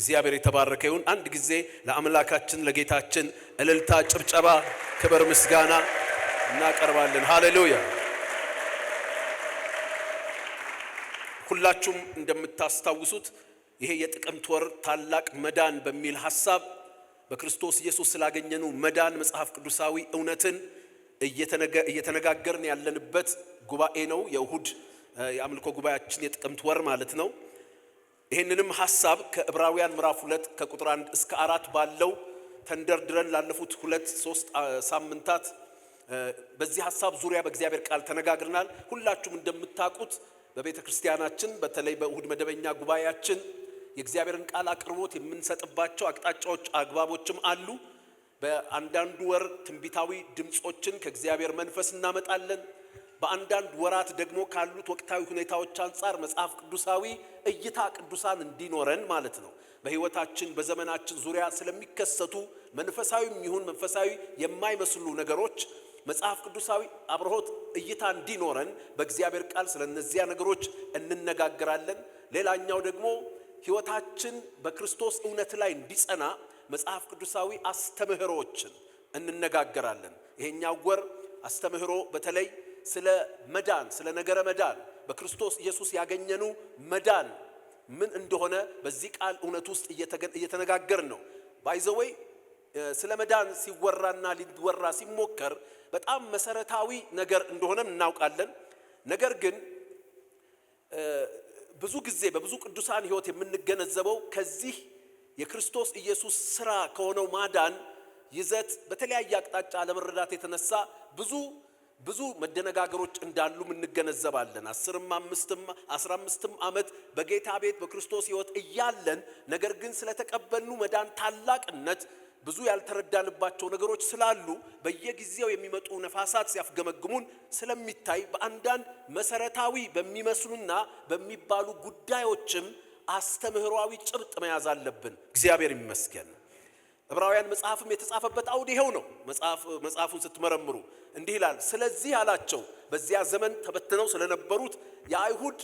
እግዚአብሔር የተባረከ ይሁን። አንድ ጊዜ ለአምላካችን ለጌታችን እልልታ፣ ጭብጨባ፣ ክብር፣ ምስጋና እናቀርባለን። ሃሌሉያ። ሁላችሁም እንደምታስታውሱት ይሄ የጥቅምት ወር ታላቅ መዳን በሚል ሐሳብ በክርስቶስ ኢየሱስ ስላገኘነው መዳን መጽሐፍ ቅዱሳዊ እውነትን እየተነጋገርን ያለንበት ጉባኤ ነው። የእሁድ የአምልኮ ጉባኤያችን የጥቅምት ወር ማለት ነው። ይሄንንም ሐሳብ ከዕብራውያን ምዕራፍ 2 ከቁጥር 1 እስከ 4 ባለው ተንደርድረን ላለፉት 2-3 ሳምንታት በዚህ ሐሳብ ዙሪያ በእግዚአብሔር ቃል ተነጋግረናል። ሁላችሁም እንደምታውቁት በቤተ ክርስቲያናችን በተለይ በእሁድ መደበኛ ጉባኤያችን የእግዚአብሔርን ቃል አቅርቦት የምንሰጥባቸው አቅጣጫዎች አግባቦችም አሉ። በአንዳንዱ ወር ትንቢታዊ ድምጾችን ከእግዚአብሔር መንፈስ እናመጣለን። በአንዳንድ ወራት ደግሞ ካሉት ወቅታዊ ሁኔታዎች አንፃር መጽሐፍ ቅዱሳዊ እይታ ቅዱሳን እንዲኖረን ማለት ነው። በሕይወታችን በዘመናችን ዙሪያ ስለሚከሰቱ መንፈሳዊም ይሁን መንፈሳዊ የማይመስሉ ነገሮች መጽሐፍ ቅዱሳዊ አብርሆት እይታ እንዲኖረን በእግዚአብሔር ቃል ስለነዚያ ነገሮች እንነጋገራለን። ሌላኛው ደግሞ ሕይወታችን በክርስቶስ እውነት ላይ እንዲጸና መጽሐፍ ቅዱሳዊ አስተምህሮችን እንነጋገራለን። ይሄኛው ወር አስተምህሮ በተለይ ስለ መዳን፣ ስለ ነገረ መዳን በክርስቶስ ኢየሱስ ያገኘነው መዳን ምን እንደሆነ በዚህ ቃል እውነት ውስጥ እየተነጋገርን ነው። ባይዘወይ ስለ መዳን ሲወራና ሊወራ ሲሞከር በጣም መሰረታዊ ነገር እንደሆነም እናውቃለን። ነገር ግን ብዙ ጊዜ በብዙ ቅዱሳን ሕይወት የምንገነዘበው ከዚህ የክርስቶስ ኢየሱስ ሥራ ከሆነው ማዳን ይዘት በተለያየ አቅጣጫ ለመረዳት የተነሳ ብዙ መደነጋገሮች እንዳሉ እንገነዘባለን። 10ም 5ም 15ም ዓመት በጌታ ቤት በክርስቶስ ሕይወት እያለን ነገር ግን ስለተቀበልኑ መዳን ታላቅነት ብዙ ያልተረዳንባቸው ነገሮች ስላሉ በየጊዜው የሚመጡ ነፋሳት ሲያፍገመግሙን ስለሚታይ በአንዳንድ መሰረታዊ በሚመስሉና በሚባሉ ጉዳዮችም አስተምህሮአዊ ጭብጥ መያዝ አለብን። እግዚአብሔር ይመስገን። ዕብራውያን መጽሐፍም የተጻፈበት አውድ ይሄው ነው። መጽሐፉን ስትመረምሩ እንዲህ ይላል። ስለዚህ አላቸው በዚያ ዘመን ተበትነው ስለነበሩት የአይሁድ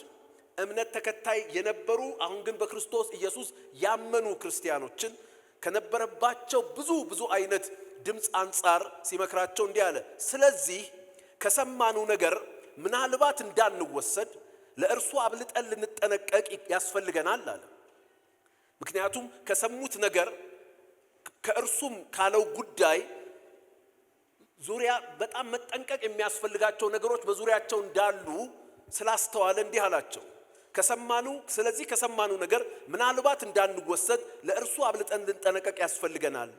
እምነት ተከታይ የነበሩ አሁን ግን በክርስቶስ ኢየሱስ ያመኑ ክርስቲያኖችን ከነበረባቸው ብዙ አይነት ድምፅ አንጻር ሲመክራቸው እንዲህ አለ። ስለዚህ ከሰማነው ነገር ምናልባት እንዳንወሰድ ለእርሱ አብልጠን ልንጠነቀቅ ያስፈልገናል አለ። ምክንያቱም ከሰሙት ነገር ከእርሱም ካለው ጉዳይ ዙሪያ በጣም መጠንቀቅ የሚያስፈልጋቸው ነገሮች በዙሪያቸው እንዳሉ ስላስተዋለ እንዲህ አላቸው። ስለዚህ ከሰማነው ነገር ምናልባት እንዳንወሰድ ለእርሱ አብልጠን ልንጠነቀቅ ያስፈልገናል።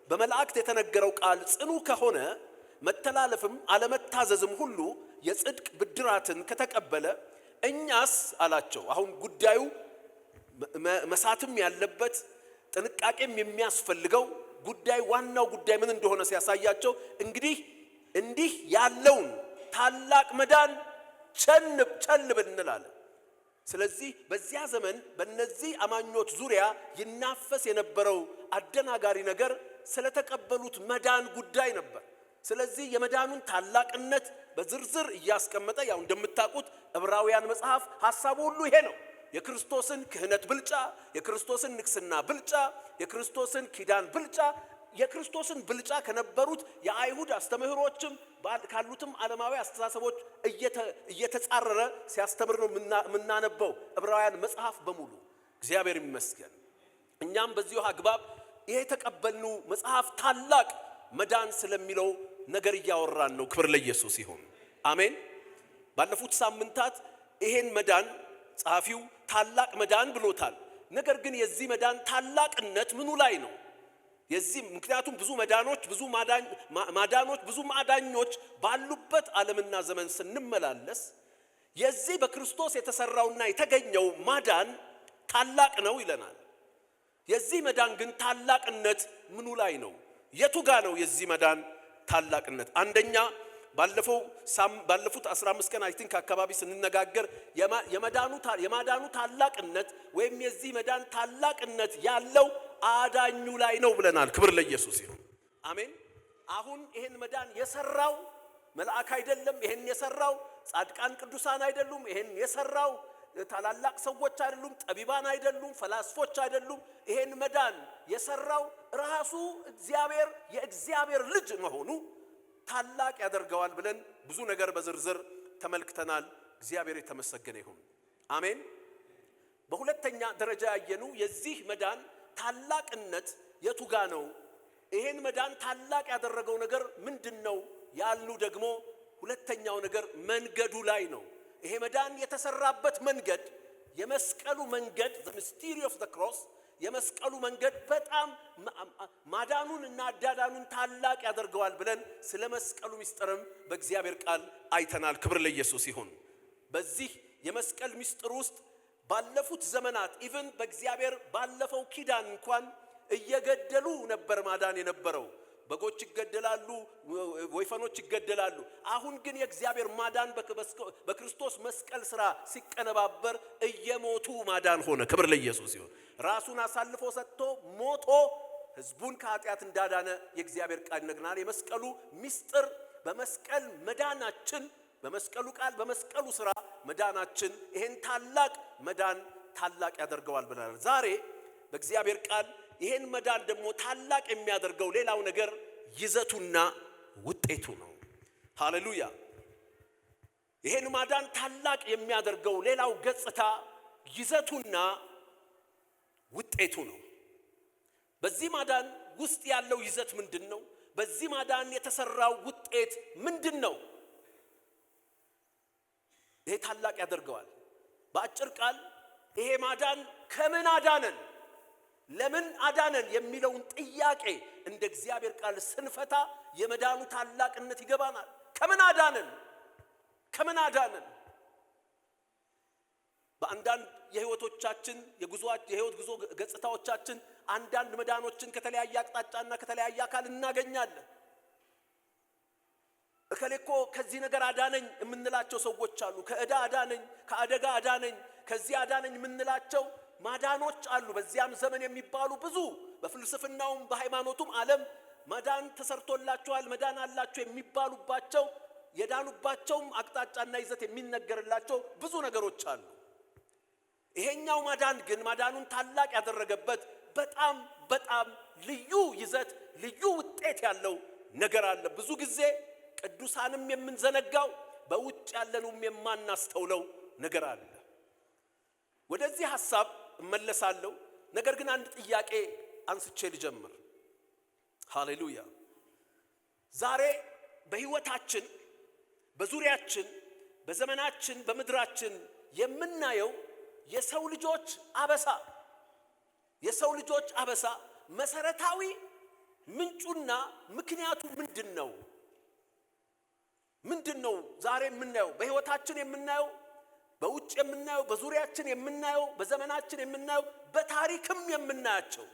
በመላእክት የተነገረው ቃል ጽኑ ከሆነ መተላለፍም አለመታዘዝም ሁሉ የጽድቅ ብድራትን ከተቀበለ እኛስ አላቸው። አሁን ጉዳዩ መሳትም ያለበት ጥንቃቄም የሚያስፈልገው ጉዳይ ዋናው ጉዳይ ምን እንደሆነ ሲያሳያቸው እንዲህ ያለውን ታላቅ መዳን ቸል ብንላለን። ስለዚህ በዚያ ዘመን በእነዚህ አማኞች ዙሪያ ይናፈስ የነበረው አደናጋሪ ነገር ስለተቀበሉት መዳን ጉዳይ ነበር። ስለዚህ የመዳኑን ታላቅነት በዝርዝር እያስቀመጠ ያው እንደምታውቁት ዕብራውያን መጽሐፍ ሐሳቡ ሁሉ ይሄ ነው። የክርስቶስን ክህነት ብልጫ፣ የክርስቶስን ንግስና ብልጫ፣ የክርስቶስን ኪዳን ብልጫ፣ የክርስቶስን ብልጫ ከነበሩት የአይሁድ አስተምህሮችም ካሉትም ዓለማዊ አስተሳሰቦች እየተጻረረ ሲያስተምር ነው የምናነበው ዕብራውያን መጽሐፍ በሙሉ። እግዚአብሔር ይመስገን። እኛም በዚሁ አግባብ ይሄ የተቀበልነው መጽሐፍ ታላቅ መዳን ስለሚለው ነገር እያወራን ነው። ክብር ለኢየሱስ ይሁን። አሜን። ባለፉት ሳምንታት ይሄን መዳን ጸሐፊው ታላቅ መዳን ብሎታል። ነገር ግን የዚህ መዳን ታላቅነት ምኑ ላይ ነው? ምክንያቱም ብዙ መዳኖች፣ ብዙ ማዳኞች ባሉበት ዓለምና ዘመን ስንመላለስ የዚህ በክርስቶስ የተሰራውና የተገኘው ማዳን ታላቅ ነው ይለናል። የዚህ መዳን ግን ታላቅነት ምኑ ላይ ነው? የቱ ጋ ነው የዚህ መዳን ታላቅነት? አንደኛ ባለፉት 15 ቀን አይ ቲንክ አካባቢ ስንነጋገር የማዳኑ ታላቅነት ወይም የዚህ መዳን ታላቅነት ያለው አዳኙ ላይ ነው ብለናል። ክብር ለኢየሱስ ይሁን። አሜን። አሁን ይሄን መዳን የሰራው መልአክ አይደለም። ይሄን የሰራው ጻድቃን ቅዱሳን አይደሉም። ይሄን የሰራው ታላላቅ ሰዎች አይደሉም፣ ጠቢባን አይደሉም፣ ፈላስፎች አይደሉም። ይሄን መዳን የሰራው ራሱ እግዚአብሔር የእግዚአብሔር ልጅ መሆኑ ታላቅ ያደርገዋል ብለን ብዙ ነገር በዝርዝር ተመልክተናል። እግዚአብሔር የተመሰገነ ይሁን። አሜን። በሁለተኛ ደረጃ ያየኑ የዚህ መዳን ታላቅነት የቱጋ ነው? ይሄን መዳን ታላቅ ያደረገው ነገር ምንድነው ያሉ ደግሞ ሁለተኛው ነገር መንገዱ ላይ ነው። ይሄ መዳን የተሰራበት መንገድ የመስቀሉ መንገድ the mystery of the cross የመስቀሉ መንገድ በጣም ማዳኑን እና አዳዳኑን ታላቅ ያደርገዋል ብለን ስለ መስቀሉ ምስጢርም በእግዚአብሔር ቃል አይተናል። ክብር ለኢየሱስ ይሁን። በዚህ የመስቀል ምስጢር ውስጥ ባለፉት ዘመናት ኢቭን በእግዚአብሔር ባለፈው ኪዳን እንኳን እየገደሉ ነበር ማዳን የነበረው። በጎች ይገደላሉ፣ ወይፈኖች ይገደላሉ። አሁን ግን የእግዚአብሔር ማዳን በክርስቶስ መስቀል ሥራ ሲቀነባበር እየሞቱ ማዳን ሆነ። ክብር ለኢየሱስ ይሁን። ራሱን አሳልፎ ሰጥቶ ሞቶ ሕዝቡን ከኃጢአት እንዳዳነ የእግዚአብሔር ቃል ይነግረናል። የመስቀሉ ምስጢር በመስቀል መዳናችን፣ በመስቀሉ ቃል በመስቀሉ ሥራ መዳናችን ይሄን ታላቅ መዳን ታላቅ ያደርገዋል ብለናል። ዛሬ በእግዚአብሔር ቃል ይሄን መዳን ደግሞ ታላቅ የሚያደርገው ሌላው ነገር ይዘቱና ውጤቱ ነው። ሃሌሉያ። ይሄን ማዳን ታላቅ የሚያደርገው ሌላው ገጽታ ይዘቱና ውጤቱ ነው። በዚህ ማዳን ውስጥ ያለው ይዘት ምንድነው? በዚህ ማዳን የተሰራው ውጤት ምንድነው? ይሄ ታላቅ ያደርገዋል። በአጭር ቃል ይሄ ማዳን ከምን አዳነን፣ ለምን አዳነን የሚለውን ጥያቄ እንደ እግዚአብሔር ቃል ስንፈታ የመዳኑ ታላቅነት ይገባናል። ከምን አዳነን? ከምን አዳነን? በአንዳንድ የህይወቶቻችን የህይወት ጉዞ ገጽታዎቻችን አንዳንድ መዳኖችን ከተለያየ አቅጣጫና ከተለያየ አካል እናገኛለን። እከሌኮ ከዚህ ነገር አዳነኝ የምንላቸው ሰዎች አሉ። ከዕዳ አዳነኝ፣ ከአደጋ አዳነኝ፣ ከዚህ አዳነኝ የምንላቸው ማዳኖች አሉ። በዚያም ዘመን የሚባሉ ብዙ በፍልስፍናውም በሃይማኖቱም ዓለም መዳን ተሰርቶላቸዋል፣ መዳን አላቸው የሚባሉባቸው የዳኑባቸውም አቅጣጫና ይዘት የሚነገርላቸው ብዙ ነገሮች አሉ። ይሄኛው ማዳን ግን ማዳኑን ታላቅ ያደረገበት በጣም በጣም ልዩ ይዘት ልዩ ውጤት ያለው ነገር አለ። ብዙ ጊዜ ቅዱሳንም የምንዘነጋው በውጭ ያለንም የማናስተውለው ነገር አለ። ወደዚህ ሐሳብ እመለሳለሁ። ነገር ግን አንድ ጥያቄ አንስቼ ልጀምር። ሃሌሉያ። ዛሬ በህይወታችን በዙሪያችን በዘመናችን በምድራችን የምናየው የሰው ልጆች አበሳ መሰረታዊ ምንጩና ምክንያቱ ምንድነው? ዛሬ የምናየው በህይወታችን የምናየው በውጭ የምናየው በዙሪያችን የምናየው በዘመናችን የምናየው በታሪክም የምናያቸው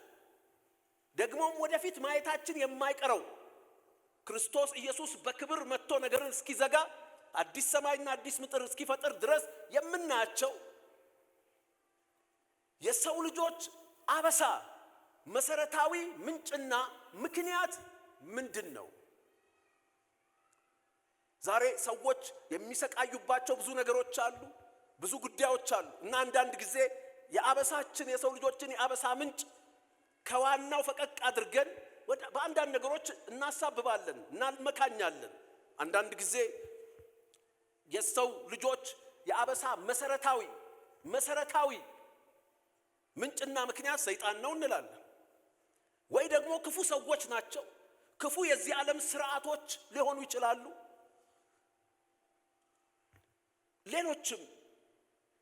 ደግሞም ወደፊት ማየታችን የማይቀረው ክርስቶስ ኢየሱስ በክብር መጥቶ ነገርን እስኪዘጋ አዲስ ሰማይና አዲስ ምድር እስኪፈጥር ድረስ የምናያቸው የሰው ልጆች አበሳ መሰረታዊ ምንጭና ምክንያት ምንድነው? ዛሬ ሰዎች የሚሰቃዩባቸው ብዙ ነገሮች አሉ፣ ብዙ ጉዳዮች አሉ እና አንዳንድ ጊዜ የአበሳችን የሰው ልጆችን የአበሳ ምንጭ ከዋናው ፈቀቅ አድርገን በአንዳንድ ነገሮች እናሳብባለን፣ እናልመካኛለን። አንዳንድ ጊዜ የሰው ልጆች የአበሳ መሰረታዊ ምንጭና ምክንያት ሰይጣን ነው እንላለን። ወይ ደግሞ ክፉ ሰዎች ናቸው፣ ክፉ የዚህ ዓለም ስርዓቶች ሊሆኑ ይችላሉ። ሌሎችም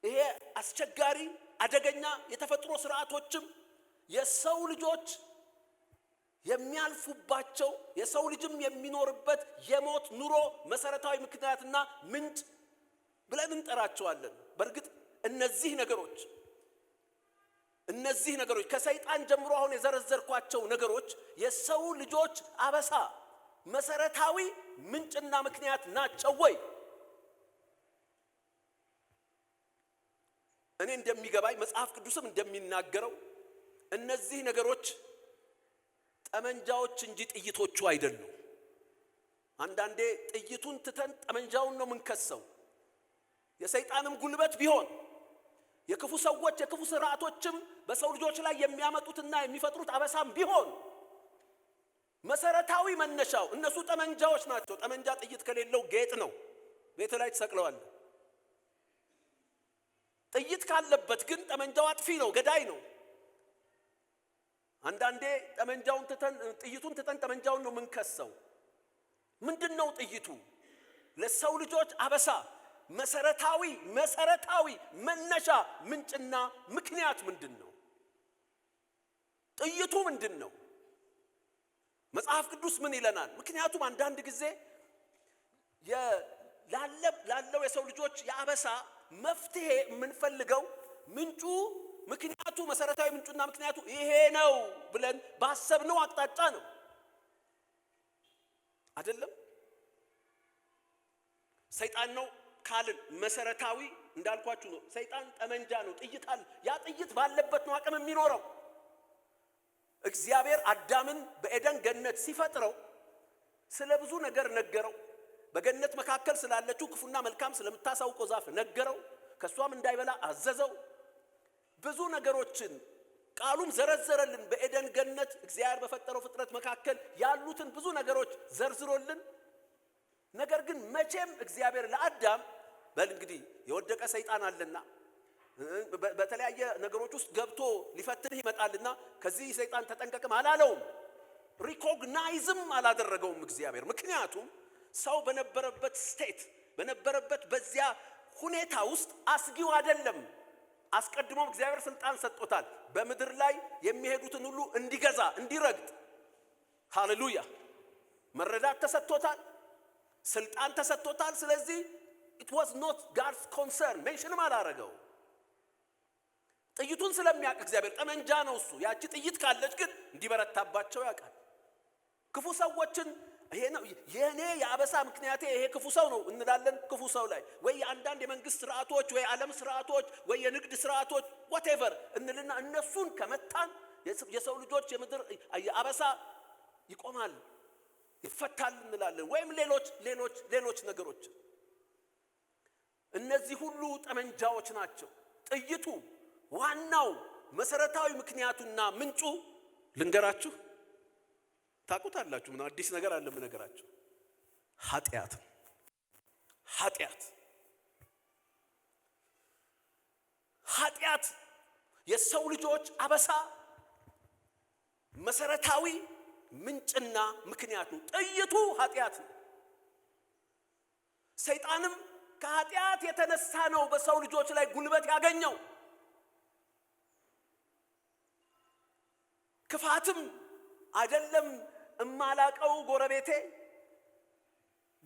ይሄ አስቸጋሪ አደገኛ የተፈጥሮ ስርዓቶችም የሰው ልጆች የሚያልፉባቸው የሰው ልጅም የሚኖርበት የሞት ኑሮ መሰረታዊ ምክንያትና ምንጭ ብለን እንጠራቸዋለን። በእርግጥ እነዚህ ነገሮች ከሰይጣን ጀምሮ አሁን የዘረዘርኳቸው ነገሮች የሰው ልጆች አበሳ መሰረታዊ ምንጭና ምክንያት ናቸው ወይ? እኔ እንደሚገባኝ መጽሐፍ ቅዱስም እንደሚናገረው እነዚህ ነገሮች ጠመንጃዎች እንጂ ጥይቶቹ አይደሉም። አንዳንዴ ጥይቱን ትተን ጠመንጃውን ነው የምንከሰው። የሰይጣንም ጉልበት ቢሆን የክፉ ሰዎች የክፉ ስርዓቶችም በሰው ልጆች ላይ የሚያመጡትና የሚፈጥሩት አበሳም ቢሆን መሰረታዊ መነሻው እነሱ ጠመንጃዎች ናቸው። ጠመንጃ ጥይት ከሌለው ጌጥ ነው፣ ቤት ላይ ተሰቅለዋል። ጥይት ካለበት ግን ጠመንጃው አጥፊ ነው፣ ገዳይ ነው። አንዳንዴ ጥይቱን ትተን ጠመንጃውን ነው የምንከሰው። ምንድነው ጥይቱ? ለሰው ልጆች አበሳ መሰረታዊ መነሻ ምንጭና ምክንያት ምንድነው? ጥይቱ ምንድነው? መጽሐፍ ቅዱስ ምን ይለናል? ምክንያቱም አንዳንድ ጊዜ ላለው የሰው ልጆች የአበሳ መፍትሄ የምንፈልገው ምክንያቱ መሰረታዊ ምንጩና ምክንያቱ ይሄ ነው ብለን ባሰብነው አቅጣጫ ነው አይደለም። ሰይጣን ነው ካልን መሰረታዊ እንዳልኳችሁ ነው። ሰይጣን ጠመንጃ ነው፣ ጥይት አለ። ያ ጥይት ባለበት ነው አቅም የሚኖረው። እግዚአብሔር አዳምን በኤደን ገነት ሲፈጥረው ስለ ብዙ ነገር ነገረው። በገነት መካከል ስላለችው ክፉና መልካም ስለምታሳውቀው ዛፍ ነገረው። ከሷም እንዳይበላ አዘዘው። ብዙ ነገሮችን ቃሉም ዘረዘረልን። በኤደን ገነት እግዚአብሔር በፈጠረው ፍጥረት መካከል ያሉትን ብዙ ነገሮች ዘርዝሮልን። ነገር ግን መቼም እግዚአብሔር ለአዳም እንግዲህ የወደቀ ሰይጣን አለና በተለያየ ነገሮች ውስጥ ገብቶ ሊፈትንህ ይመጣልና ከዚህ ሰይጣን ተጠንቀቅም አላለውም። ሪኮግናይዝም አላደረገውም እግዚአብሔር። ምክንያቱም ሰው በነበረበት በዚያ ሁኔታ ውስጥ አስጊው አይደለም። አስቀድሞም እግዚአብሔር ስልጣን ሰጥቶታል። በምድር ላይ የሚሄዱትን ሁሉ እንዲገዛ እንዲረግጥ። ሃሌሉያ! መረዳት ተሰጥቶታል፣ ስልጣን ተሰጥቶታል። ስለዚህ it was not God's concern ሜንሽንም አላረገው። ጥይቱን ስለሚያውቅ እግዚአብሔር ጠመንጃ ነው እሱ። ያቺ ጥይት ካለች ግን እንዲበረታባቸው ያውቃል። ክፉ ሰዎችን ይሄ ነው የኔ የአበሳ ምክንያቴ ይሄ ክፉ ሰው ነው እንላለን። ክፉ ሰው ላይ ወይ አንዳንድ የመንግስት ስርዓቶች ወይ ዓለም ስርዓቶች ወይ የንግድ ስርዓቶች whatever እንልና እነሱን ከመታን የሰው ልጆች የምድር የአበሳ ይቆማል፣ ይፈታል እንላለን። ወይም ሌሎች ነገሮች። እነዚህ ሁሉ ጠመንጃዎች ናቸው። ጥይቱ ዋናው መሰረታዊ ምክንያቱና ምንጩ ልንገራችሁ፣ ታውቁታላችሁ። ምን አዲስ ነገር አለ የምነግራችሁ? ኃጢአት የሰው ልጆች አበሳ መሰረታዊ ምንጭና ምክንያቱ ጥይቱ ኃጢአት ነው። ሰይጣንም ከኃጢአት የተነሳ ነው በሰው ልጆች ላይ ጉልበት ያገኘው። ክፋትም አይደለም እማላቀው ጎረቤቴ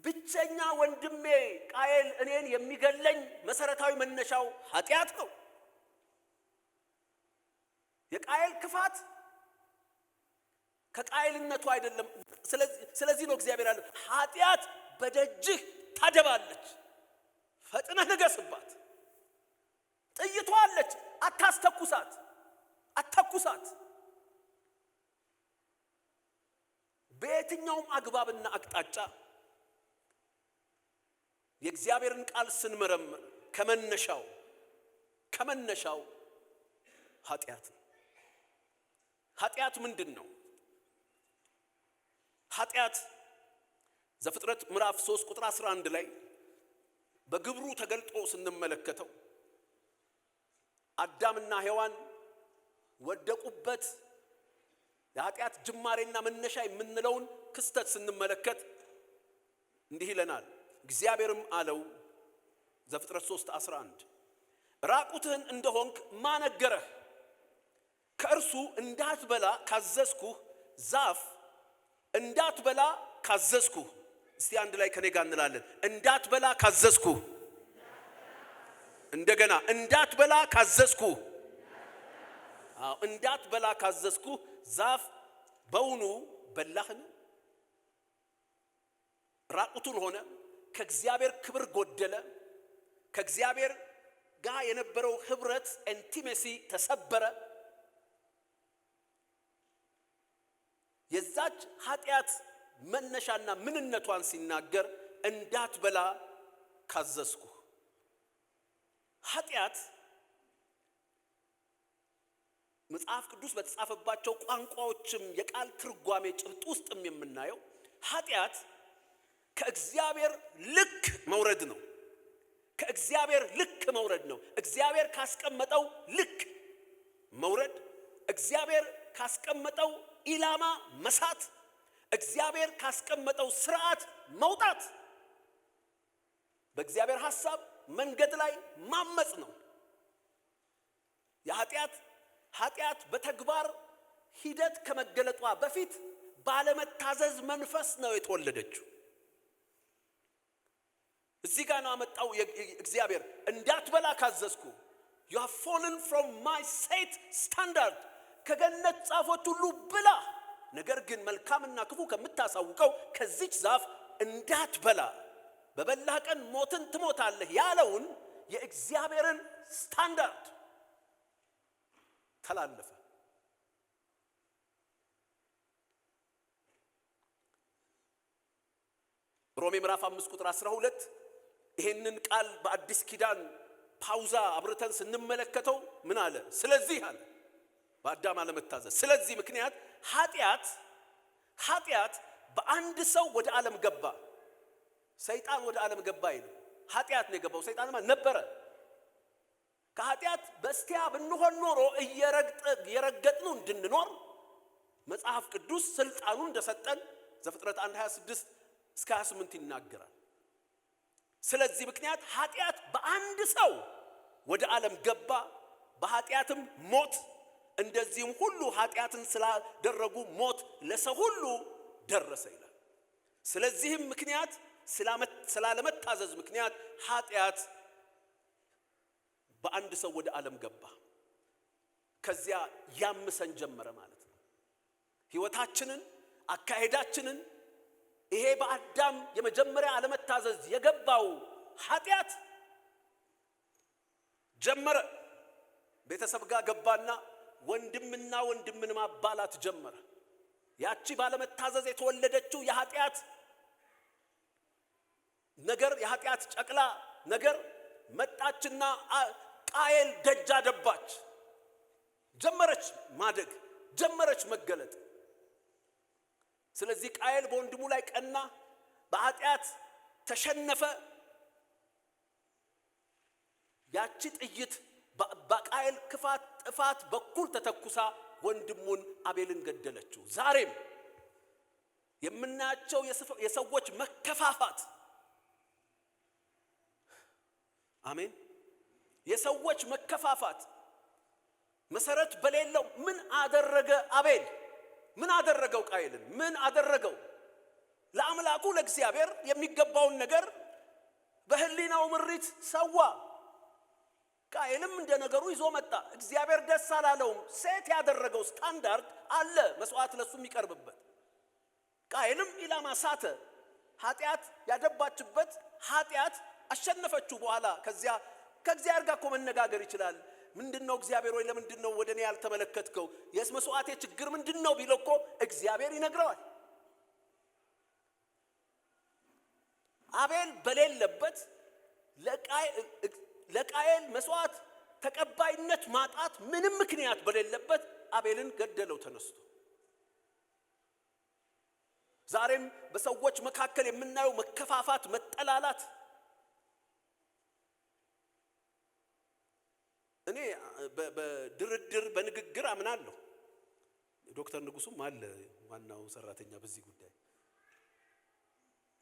ብቸኛ ወንድሜ ቃየል እኔን የሚገለኝ መሰረታዊ መነሻው ኃጢአት ነው። የቃየል ክፋት ከቃየልነቱ አይደለም። ስለዚህ ነው እግዚአብሔር ያለው ኃጢአት በደጅህ ታደባለች፣ ፈጥነህ ንገስባት። ጥይቷ አለች፣ አታኩሳት። በየትኛውም አግባብና አቅጣጫ የእግዚአብሔርን ቃል ስንመረምር ከመነሻው ኃጢአት ምንድን ነው? ኃጢአት ዘፍጥረት ምዕራፍ 3 ቁጥር 11 ላይ በግብሩ ተገልጦ ስንመለከተው አዳምና ሔዋን ወደቁበት የኃጢአት ጅማሬና መነሻ የምንለውን ክስተት ስንመለከት እንዲህ ይለናል። እግዚአብሔርም አለው ዘፍጥረት 3:11 ራቁትህን እንደሆንክ ማን ነገረህ? ከእርሱ እንዳትበላ ካዘዝኩህ ዛፍ እንዳትበላ ካዘዝኩህ። እስቲ አንድ ላይ ከኔ ጋር እንላለን። እንዳትበላ ካዘዝኩህ። እንደገና እንዳትበላ ካዘዝኩህ። እንዳትበላ ካዘዝኩህ ዛፍ በውኑ በላህን? ራቁቱን ሆነ፣ ከእግዚአብሔር ክብር ጎደለ፣ ከእግዚአብሔር ጋር የነበረው ህብረት ኢንቲሜሲ ተሰበረ። የዛች ኃጢአት መነሻና ምንነቷን ሲናገር እንዳትበላ ካዘዝኩህ። ኃጢአት መጽሐፍ ቅዱስ በተጻፈባቸው ቋንቋዎችም የቃል ትርጓሜ ጭብጥ ውስጥም የምናየው ኃጢአት ከእግዚአብሔር ልክ መውረድ ነው። ከእግዚአብሔር ልክ መውረድ ነው። እግዚአብሔር ካስቀመጠው ልክ መውረድ፣ እግዚአብሔር ካስቀመጠው ኢላማ መሳት፣ እግዚአብሔር ካስቀመጠው ስርዓት መውጣት፣ በእግዚአብሔር ሐሳብ መንገድ ላይ ማመጽ ነው። ኃጢአት በተግባር ሂደት ከመገለጧ በፊት ባለመታዘዝ መንፈስ ነው የተወለደችው። እዚህ ጋር ነው አመጣው እግዚአብሔር እንዳትበላ ካዘዝኩ you have fallen from my set standard ከገነት ዛፎች ሁሉ ብላ፣ ነገር ግን መልካምና ክፉ ከምታሳውቀው ከዚች ዛፍ እንዳትበላ በበላህ ቀን ሞትን ትሞታለህ ያለውን የእግዚአብሔርን ስታንዳርድ ተላለፈ። ሮሜ ምዕራፍ 5 ቁጥር 12 ይሄንን ቃል በአዲስ ኪዳን ፓውዛ አብርተን ስንመለከተው ምን አለ? ስለዚህ አለ በአዳም አለመታዘዝ፣ ስለዚህ ምክንያት ኃጢአት በአንድ ሰው ወደ ዓለም ገባ። ሰይጣን ወደ ዓለም ገባ ይላል። ኃጢአት ነው የገባው። ሰይጣንማ ነበረ። ከኃጢአት በስቲያ ብንሆን ኖሮ እየረገጥነው እንድንኖር መጽሐፍ ቅዱስ ስልጣኑን እንደሰጠን ዘፍጥረት 1:26 እስከ 28 ይናገራል። ስለዚህ ምክንያት ኃጢአት በአንድ ሰው ወደ ዓለም ገባ፣ በኃጢአትም ሞት፣ እንደዚህም ሁሉ ኃጢአትን ስላደረጉ ሞት ለሰው ሁሉ ደረሰ ይላል። ስለዚህም ምክንያት ስላለመታዘዝ ምክንያት ኃጢአት በአንድ ሰው ወደ ዓለም ገባ። ከዚያ ያምሰን ጀመረ ማለት ነው። ህይወታችንን፣ አካሄዳችንን ይሄ በአዳም የመጀመሪያ አለመታዘዝ የገባው ኃጢአት ጀመረ። ቤተሰብ ጋር ገባና ወንድምና ወንድምን ማባላት ጀመረ። ያቺ ባለመታዘዝ የተወለደችው የኃጢአት ነገር፣ የኃጢአት ጨቅላ ነገር መጣችና ቃየል ደጃ ደባች፣ ጀመረች ማደግ፣ ጀመረች መገለጥ። ስለዚህ ቃየል በወንድሙ ላይ ቀና፣ በኃጢአት ተሸነፈ። ያቺ ጥይት በቃየል ጥፋት በኩል ተተኩሳ ወንድሙን አቤልን ገደለችው። ዛሬም የምናያቸው የሰዎች መከፋፋት፣ አሜን፣ የሰዎች መከፋፋት መሰረት በሌለው ምን አደረገ አቤል? ምን አደረገው ቃየልን? ምን አደረገው? ለአምላኩ ለእግዚአብሔር የሚገባውን ነገር በህሊናው ምሪት ሰዋ። ቃየልም እንደ ነገሩ ይዞ መጣ። እግዚአብሔር ደስ አላለውም። ሴት ያደረገው ስታንዳርድ አለ መስዋዕት ለሱ የሚቀርብበት። ቃየልም ኢላማ ሳተ። ኃጢአት ያደባችበት ኃጢአት አሸነፈችው። በኋላ ከዚያ ከእግዚአብሔር ጋር እኮ መነጋገር ይችላል። ምንድነው እግዚአብሔር ወይ ለምንድነው ወደኔ ያልተመለከትከው? የመስዋዕቴ ችግር ምንድነው ቢለው እኮ እግዚአብሔር ይነግረዋል። አቤል በሌለበት ለቃየል መስዋዕት ተቀባይነት ማጣት ምንም ምክንያት በሌለበት አቤልን ገደለው ተነስቶ። ዛሬም በሰዎች መካከል የምናየው መከፋፋት፣ መጠላላት እኔ በድርድር በንግግር አምናለሁ። ዶክተር ንጉሱም አለ ዋናው ሰራተኛ በዚህ ጉዳይ።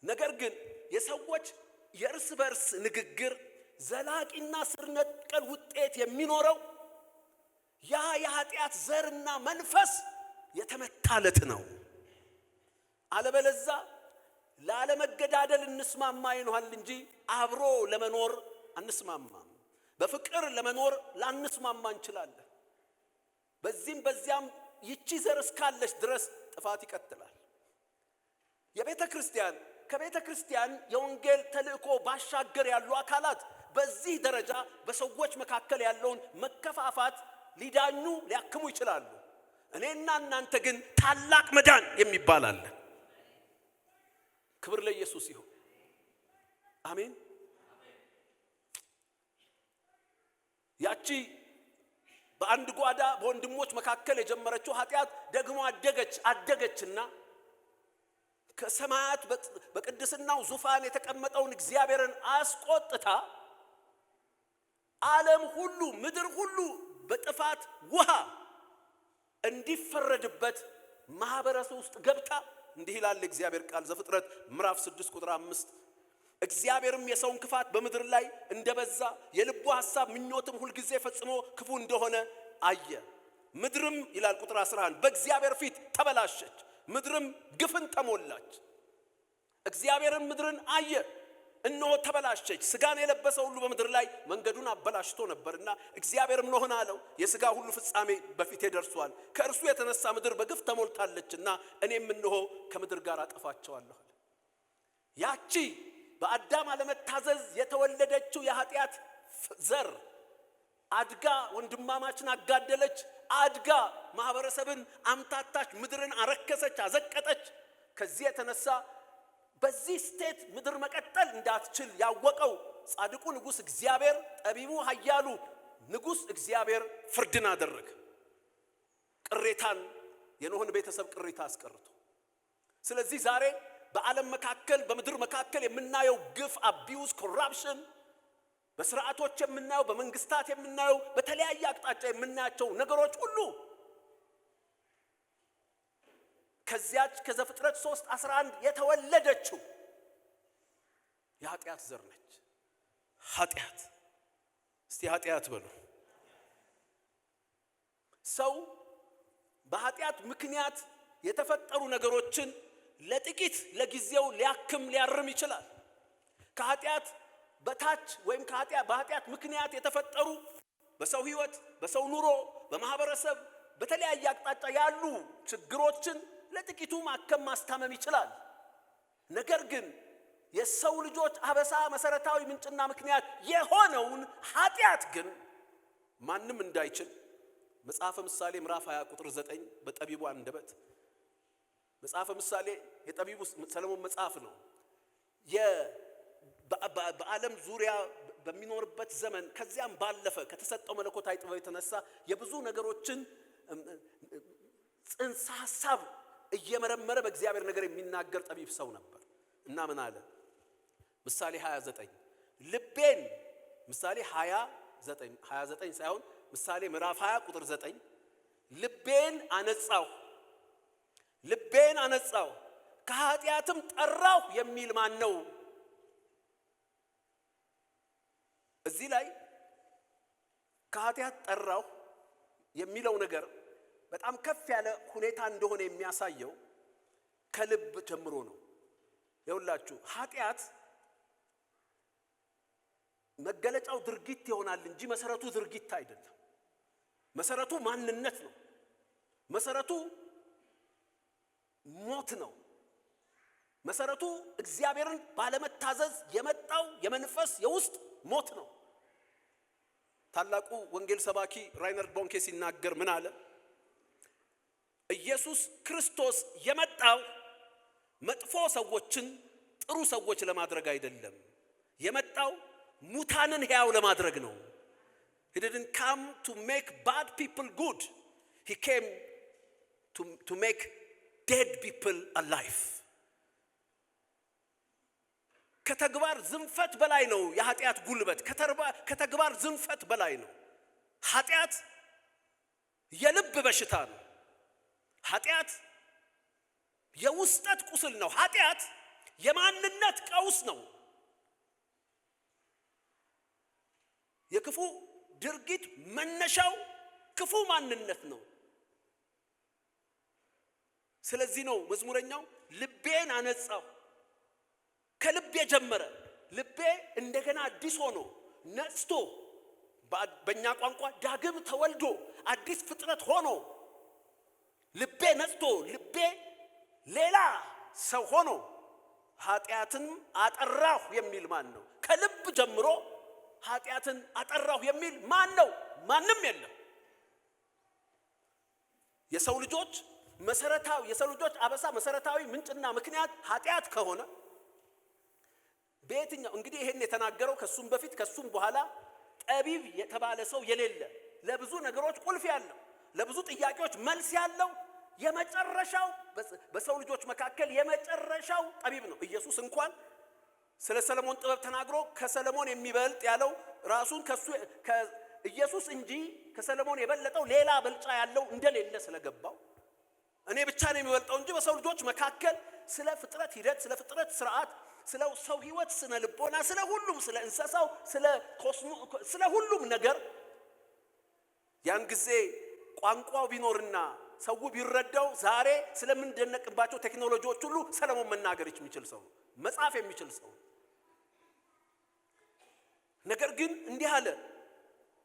ነገር ግን የሰዎች የእርስ በርስ ንግግር ዘላቂና ስር ነቀል ውጤት የሚኖረው ያ የኃጢአት ዘርና መንፈስ የተመታለት ነው። አለበለዛ ላለመገዳደል እንስማማ ይሆናል እንጂ አብሮ ለመኖር አንስማማም። በፍቅር ለመኖር ላንስማማ እንችላለን። በዚህም በዚያም ይቺ ዘር እስካለች ድረስ ጥፋት ይቀጥላል። ከቤተ ክርስቲያን የወንጌል ተልእኮ ባሻገር ያሉ አካላት በዚህ ደረጃ በሰዎች መካከል ያለውን መከፋፋት ሊዳኙ ሊያክሙ ይችላሉ። እኔና እናንተ ግን ታላቅ መዳን የሚባል አለ። ክብር ለኢየሱስ ይሁን። አሜን። ያቺ በአንድ ጓዳ በወንድሞች መካከል የጀመረችው ኃጢአት ደግሞ አደገችና ከሰማያት በቅድስናው ዙፋን የተቀመጠውን እግዚአብሔርን አስቆጥታ ዓለም ሁሉ ምድር ሁሉ በጥፋት ውሃ እንዲፈረድበት ማህበረሰብ ውስጥ ገብታ እንዲህ ይላል እግዚአብሔር ቃል ዘፍጥረት ምዕራፍ 6 ቁጥር 5 እግዚአብሔርም የሰውን ክፋት በምድር ላይ እንደበዛ የልቡ ሐሳብ ምኞትም ሁሉ ጊዜ ፈጽሞ ክፉ እንደሆነ አየ። ምድርም ይላል ቁጥር 11 በእግዚአብሔር ፊት ተበላሸች፣ ምድርም ግፍን ተሞላች። እግዚአብሔርም ምድርን አየ፣ እነሆ ተበላሸች፣ ስጋን የለበሰ ሁሉ በምድር ላይ መንገዱን አበላሽቶ ነበርና እግዚአብሔርም ኖኅን አለው የስጋ ሁሉ ፍጻሜ በፊቴ ደርሷል፣ ከእርሱ የተነሳ ምድር በግፍ ተሞልታለችና እኔም እነሆ ከምድር ጋር አጠፋቸዋለሁ። ያቺ በአዳም አለመታዘዝ የተወለደችው የኃጢአት ዘር አድጋ ወንድማማችን አጋደለች፣ አድጋ ማህበረሰብን አምታታች፣ ምድርን አረከሰች፣ አዘቀጠች። ከዚህ የተነሳ በዚህ ስቴት ምድር መቀጠል እንዳትችል ያወቀው ጻድቁ ንጉሥ እግዚአብሔር፣ ጠቢቡ ኃያሉ ንጉሥ እግዚአብሔር ፍርድን አደረገ። ቅሬታን የኖኅን ቤተሰብ ቅሬታ አስቀርቶ። ስለዚህ ዛሬ በዓለም መካከል በምድር መካከል የምናየው ግፍ፣ አቢዩዝ፣ ኮራፕሽን በስርዓቶች የምናየው በመንግስታት የምናየው በተለያየ አቅጣጫ የምናያቸው ነገሮች ሁሉ ከዚያች ከዘፍጥረት 3:11 የተወለደችው የኃጢአት ዘር ነች። ኃጢአት እስቲ ኃጢአት በሉ። ሰው በኃጢአት ምክንያት የተፈጠሩ ነገሮችን ለጥቂት ለጊዜው ሊያርም ይችላል። ከኃጢአት በታች ወይም በኃጢአት ምክንያት የተፈጠሩ በሰው ህይወት፣ በሰው ኑሮ፣ በማህበረሰብ በተለያየ አቅጣጫ ያሉ ችግሮችን ለጥቂቱ ማከም ማስታመም ይችላል። ነገር ግን የሰው ልጆች አበሳ መሰረታዊ ምንጭና ምክንያት የሆነውን ኃጢአት ግን ማንም እንዳይችል መጽሐፈ ምሳሌ ምዕራፍ 20 ቁጥር 9 በጠቢቡ አንደበት መጽሐፈ ምሳሌ የጠቢቡ ሰለሞን መጽሐፍ ነው። በዓለም ዙሪያ በሚኖርበት ዘመን ከዚያም ባለፈ ከተሰጠው መለኮታዊ ጥበብ የተነሳ የብዙ ነገሮችን ጽንሰ ሐሳብ እየመረመረ በእግዚአብሔር ነገር የሚናገር ጠቢብ ሰው ነበር እና ምን አለ? ምሳሌ 29 ልቤን ምሳሌ 29 ሳይሆን ምሳሌ ምዕራፍ 20 ቁጥር 9 ልቤን አነጻው ከኃጢአትም ጠራሁ የሚል ማን ነው? እዚህ ላይ ከኃጢአት ጠራሁ የሚለው ነገር በጣም ከፍ ያለ ሁኔታ እንደሆነ የሚያሳየው ከልብ ጀምሮ ነው። ይኸውላችሁ ኃጢአት መገለጫው ድርጊት ይሆናል እንጂ መሰረቱ ድርጊት አይደለም። መሰረቱ ማንነት ነው። መሰረቱ ሞት ነው። መሰረቱ እግዚአብሔርን ባለመታዘዝ የመጣው የመንፈስ የውስጥ ሞት ነው። ታላቁ ወንጌል ሰባኪ ራይነርድ ቦንኬ ሲናገር ምን አለ? ኢየሱስ ክርስቶስ የመጣው መጥፎ ሰዎችን ጥሩ ሰዎች ለማድረግ አይደለም። የመጣው ሙታንን ሕያው ለማድረግ ነው። He didn't come to make bad people good. He came to make dead people alive. ከተግባር ዝንፈት በላይ ነው የኃጢአት ጉልበት። ከተግባር ዝንፈት በላይ ነው። ኃጢአት የልብ በሽታ ነው። ኃጢአት የውስጠት ቁስል ነው። ኃጢአት የማንነት ቀውስ ነው። የክፉ ድርጊት መነሻው ክፉ ማንነት ነው። ስለዚህ ነው መዝሙረኛው ልቤን አነጻው። ከልቤ ጀመረ። ልቤ እንደገና አዲስ ሆኖ ነጽቶ በእኛ ቋንቋ ዳግም ተወልዶ አዲስ ፍጥረት ሆኖ ልቤ ነጽቶ ልቤ ሌላ ሰው ሆኖ ኃጢአትን አጠራሁ የሚል ማን ነው? ከልብ ጀምሮ ኃጢአትን አጠራሁ የሚል ማን ነው? ማንም የለም። የሰው ልጆች አበሳ መሰረታዊ ምንጭና ምክንያት ኃጢአት ከሆነ በየትኛው እንግዲህ ይሄን የተናገረው ከሱም በፊት ከሱም በኋላ ጠቢብ የተባለ ሰው የሌለ ለብዙ ነገሮች ቁልፍ ያለው፣ ለብዙ ጥያቄዎች መልስ ያለው የመጨረሻው በሰው ልጆች መካከል የመጨረሻው ጠቢብ ነው። ኢየሱስ እንኳን ስለ ሰለሞን ጥበብ ተናግሮ ከሰለሞን የሚበልጥ ያለው ራሱን ኢየሱስ እንጂ ከሰለሞን የበለጠው ሌላ ብልጫ ያለው እንደሌለ ስለገባው እኔ ብቻ ነው የሚበልጠው እንጂ በሰው ልጆች መካከል ስለ ፍጥረት ሂደት፣ ስለ ፍጥረት ስርዓት፣ ስለ ሰው ህይወት፣ ስለ ልቦና፣ ስለ ሁሉም፣ ስለ እንስሳው፣ ስለ ሁሉም ነገር ያን ጊዜ ቋንቋው ቢኖርና ሰው ቢረዳው ዛሬ ስለምንደነቅባቸው ቴክኖሎጂዎች ሁሉ ሰለሞን መናገር የሚችል ሰው፣ መጻፍ የሚችል ሰው። ነገር ግን እንዲህ አለ፣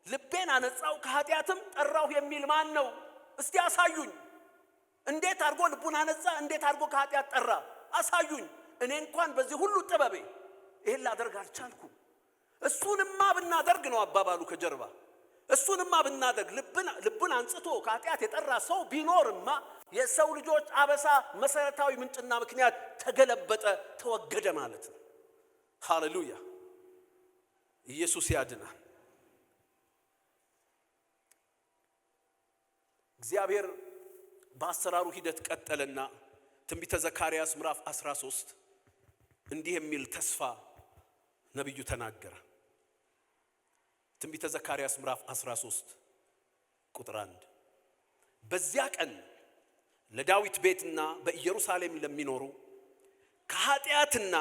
ልቤን አነጻው ከኃጢአትም ጠራሁ የሚል ማን ነው? እስቲ አሳዩኝ። እንዴት አድርጎ ልቡን አነጻ? እንዴት አድርጎ ከኃጢአት ጠራ? አሳዩኝ። እኔ እንኳን በዚህ ሁሉ ጥበቤ ይሄን ላደርግ አልቻልኩም። እሱንማ ብናደርግ ነው አባባሉ ከጀርባ። እሱንማ ብናደርግ ልቡን አንጽቶ ከኃጢአት የጠራ ሰው ቢኖርማ የሰው ልጆች አበሳ መሰረታዊ ምንጭና ምክንያት ተገለበጠ፣ ተወገደ ማለት ነው። ሃሌሉያ! ኢየሱስ ያድናል። እግዚአብሔር በአሰራሩ ሂደት ቀጠለና ትንቢተ ዘካርያስ ምዕራፍ 13 እንዲህ የሚል ተስፋ ነብዩ ተናገረ። ትንቢተ ዘካርያስ ምዕራፍ 13 ቁጥር 1 በዚያ ቀን ለዳዊት ቤትና በኢየሩሳሌም ለሚኖሩ ከኃጢአትና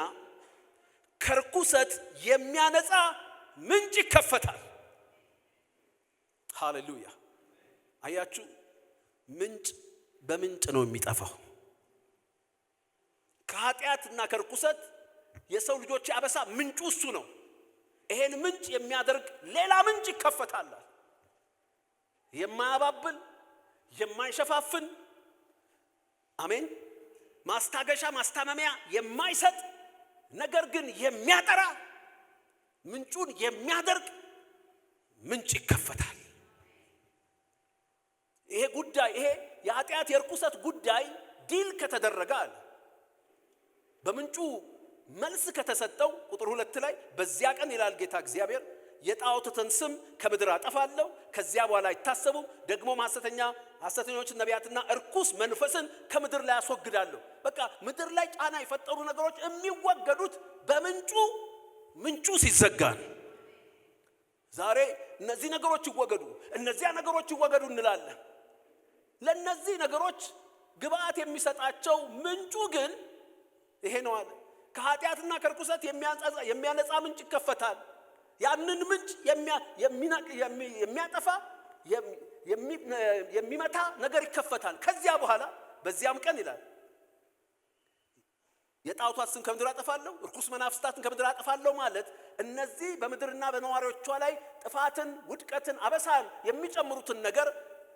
ከርኩሰት የሚያነጻ ምንጭ ይከፈታል። ሃሌሉያ! አያችሁ፣ ምንጭ በምንጭ ነው የሚጠፋው። ከኃጢአትና ከርኩሰት የሰው ልጆች አበሳ ምንጩ እሱ ነው። ይሄን ምንጭ የሚያደርግ ሌላ ምንጭ ይከፈታል። የማያባብል የማይሸፋፍን፣ አሜን፣ ማስታገሻ ማስታመሚያ የማይሰጥ ነገር ግን የሚያጠራ ምንጩን የሚያደርግ ምንጭ ይከፈታል። ይሄ ጉዳይ ይሄ የኃጢአት የርኩሰት ጉዳይ ዲል ከተደረገ አለ በምንጩ መልስ ከተሰጠው ቁጥር 2 ላይ በዚያ ቀን ይላል ጌታ እግዚአብሔር የጣዖታትን ስም ከምድር አጠፋለሁ፣ ከዚያ በኋላ አይታሰቡም። ደግሞ ሐሰተኞች ነቢያትና እርኩስ መንፈስን ከምድር ላይ አስወግዳለሁ። በቃ ምድር ላይ ጫና የፈጠሩ ነገሮች የሚወገዱት ምንጩ ሲዘጋ ነው። ዛሬ እነዚህ ነገሮች ይወገዱ፣ እነዚያ ነገሮች ይወገዱ እንላለን። ለነዚህ ነገሮች ግብአት የሚሰጣቸው ምንጩ ግን ይሄ ነው አለ። ከኃጢአትና ከርኩሰት የሚያነጻ ምንጭ ይከፈታል። ያንን ምንጭ የሚያጠፋ የሚመታ ነገር ይከፈታል። ከዚያ በኋላ በዚያም ቀን ይላል የጣዖታት ስም ከምድር አጠፋለሁ፣ እርኩስ መናፍስታትን ከምድር አጠፋለሁ ማለት እነዚህ በምድርና በነዋሪዎቿ ላይ ጥፋትን፣ ውድቀትን፣ አበሳን የሚጨምሩትን ነገር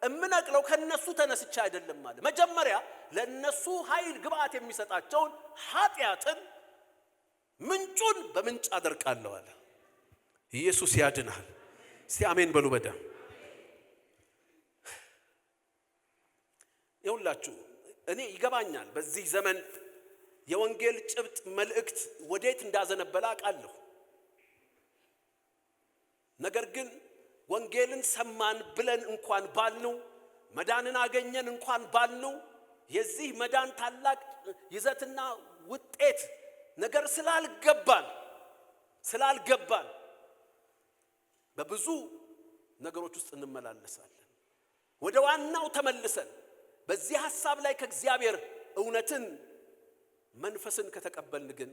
እምነቅለው ከነሱ ተነስቻ አይደለም ማለት መጀመሪያ ለነሱ ኃይል ግብአት የሚሰጣቸውን ኃጢአትን ምንጩን በምንጭ አደርቃለሁ አለ። ኢየሱስ ያድናል። እስቲ አሜን በሉ በደም። ይኸውላችሁ እኔ ይገባኛል በዚህ ዘመን የወንጌል ጭብጥ መልእክት ወዴት እንዳዘነበለ አውቃለሁ። ነገር ግን ወንጌልን ሰማን ብለን እንኳን ባልነው መዳንን አገኘን እንኳን ባልነው የዚህ መዳን ታላቅ ይዘትና ውጤት ነገር ስላልገባን በብዙ ነገሮች ውስጥ እንመላለሳለን። ወደ ዋናው ተመልሰን በዚህ ሐሳብ ላይ ከእግዚአብሔር እውነትን መንፈስን ከተቀበልን ግን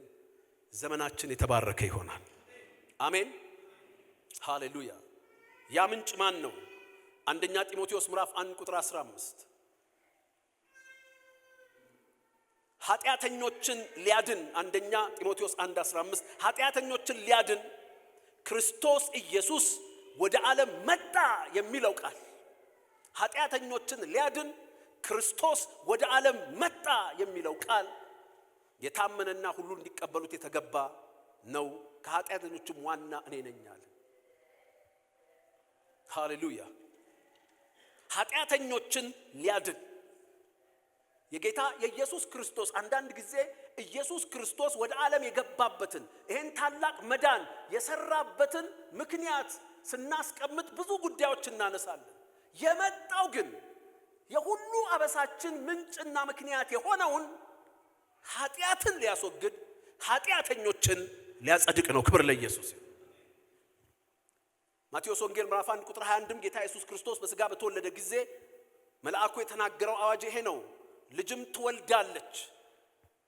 ዘመናችን የተባረከ ይሆናል። አሜን ሃሌሉያ። ያ ምንጭ ማን ነው? አንደኛ ጢሞቴዎስ ምዕራፍ 1 ቁጥር 15 ኃጢአተኞችን ሊያድን አንደኛ ጢሞቴዎስ 1:15 ኃጢአተኞችን ሊያድን ክርስቶስ ኢየሱስ ወደ ዓለም መጣ የሚለው ቃል ኃጢአተኞችን ሊያድን ክርስቶስ ወደ ዓለም መጣ የሚለው ቃል የታመነና ሁሉ እንዲቀበሉት የተገባ ነው። ከኃጢአተኞችም ዋና እኔ ነኝ አለ። ሃሌሉያ። ኃጢአተኞችን ሊያድን የጌታ የኢየሱስ ክርስቶስ አንዳንድ ጊዜ ኢየሱስ ክርስቶስ ወደ ዓለም የገባበትን ይሄን ታላቅ መዳን የሰራበትን ምክንያት ስናስቀምጥ ብዙ ጉዳዮች እናነሳለን። የመጣው ግን የሁሉ አበሳችን ምንጭና ምክንያት የሆነውን ኃጢአትን ሊያስወግድ ኃጢአተኞችን ሊያጸድቅ ነው። ክብር ለኢየሱስ። ማቴዎስ ወንጌል ምዕራፍ 1 ቁጥር 21 ጌታ ኢየሱስ ክርስቶስ በሥጋ በተወለደ ጊዜ መልአኩ የተናገረው አዋጅ ይሄ ነው። ልጅም ትወልዳለች፣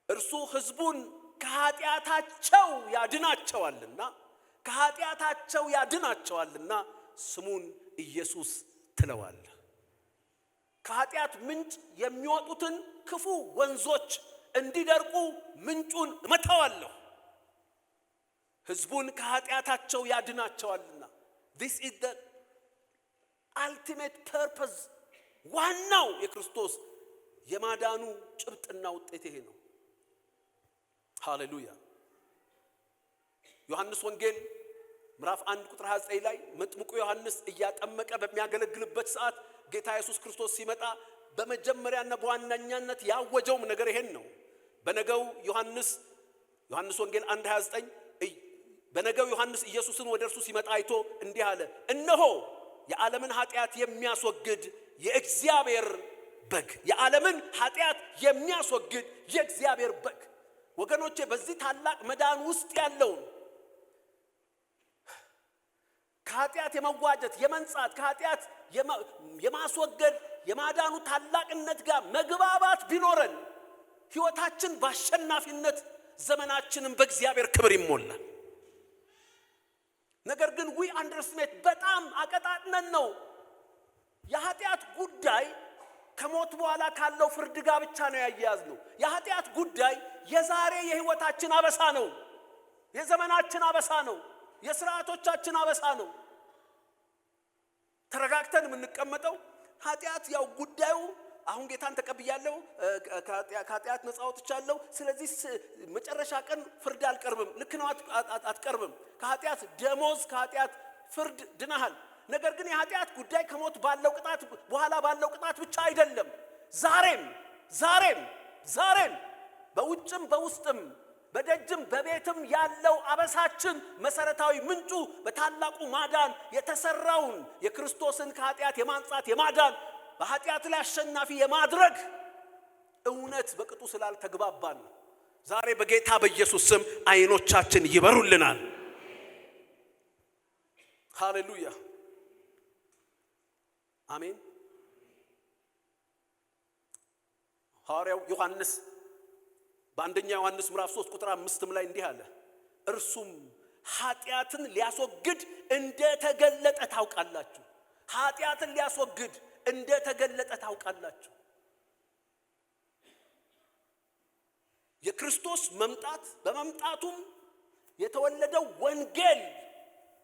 እርሱ ሕዝቡን ከኃጢአታቸው ያድናቸዋልና ስሙን ኢየሱስ ትለዋለህ። ከኃጢአት ምንጭ የሚወጡትን ክፉ ወንዞች እንዲደርቁ ምንጩን እመታዋለሁ። ሕዝቡን ከኃጢአታቸው ያድናቸዋልና this is the ultimate purpose። ዋናው የክርስቶስ የማዳኑ ጭብጥና ውጤት ይሄ ነው። ሃሌሉያ። ዮሐንስ ወንጌል ምዕራፍ 1 ቁጥር 29 ላይ መጥምቁ ዮሐንስ እያጠመቀ በሚያገለግልበት ሰዓት ጌታ ኢየሱስ ክርስቶስ ሲመጣ በመጀመሪያና በዋናኛነት ያወጀውም ነገር ይሄን ነው። በነገው ዮሐንስ ወንጌል 1:29 በነገው ዮሐንስ ኢየሱስን ወደ እርሱ ሲመጣ አይቶ እንዲህ አለ፣ እነሆ የዓለምን ኃጢአት የሚያስወግድ የእግዚአብሔር በግ። የዓለምን ኃጢአት የሚያስወግድ የእግዚአብሔር በግ። ወገኖቼ በዚህ ታላቅ መዳን ውስጥ ያለውን ከኃጢአት የመዋጀት የመንጻት ከኃጢአት የማስወገድ የማዳኑ ታላቅነት ጋር መግባባት ቢኖረን ሕይወታችን በአሸናፊነት ዘመናችንን በእግዚአብሔር ክብር ይሞላል። ነገር ግን we underestimate በጣም አቀጣጥነን ነው የኃጢአት ጉዳይ ከሞት በኋላ ካለው ፍርድ ጋር ብቻ ነው ያያዝነው። የኃጢአት ጉዳይ የዛሬ የሕይወታችን አበሳ ነው፣ የዘመናችን አበሳ ነው፣ የሥርዓቶቻችን አበሳ ነው። ተረጋግተን የምንቀመጠው ኃጢአት ያው ጉዳዩ አሁን ጌታን ተቀብያለሁ፣ ከኃጢአት ነፃ ወጥቻለሁ፣ ስለዚህ መጨረሻ ቀን ፍርድ አልቀርብም። ልክ ነው፣ አትቀርብም። ከኃጢአት ደሞዝ ከኃጢአት ፍርድ ድነሃል። ነገር ግን የኃጢአት ጉዳይ ከሞት ባለው ቅጣት በኋላ ባለው ቅጣት ብቻ አይደለም። ዛሬም በውጭም በውስጥም በደጅም በቤትም ያለው አበሳችን መሰረታዊ ምንጩ በታላቁ ማዳን የተሰራውን የክርስቶስን ከኃጢአት የማንጻት የማዳን በኃጢአት ላይ አሸናፊ የማድረግ እውነት በቅጡ ስላልተግባባን ነው። ዛሬ በጌታ በኢየሱስ ስም አይኖቻችን ይበሩልናል። ሃሌሉያ አሜን። ሐዋርያው ዮሐንስ በአንደኛ ዮሐንስ ምዕራፍ 3 ቁጥር 5 ላይ እንዲህ አለ፣ እርሱም ኃጢአትን ሊያስወግድ እንደተገለጠ ታውቃላችሁ። ኃጢአትን ሊያስወግድ እንደተገለጠ ታውቃላችሁ። የክርስቶስ መምጣት በመምጣቱም የተወለደው ወንጌል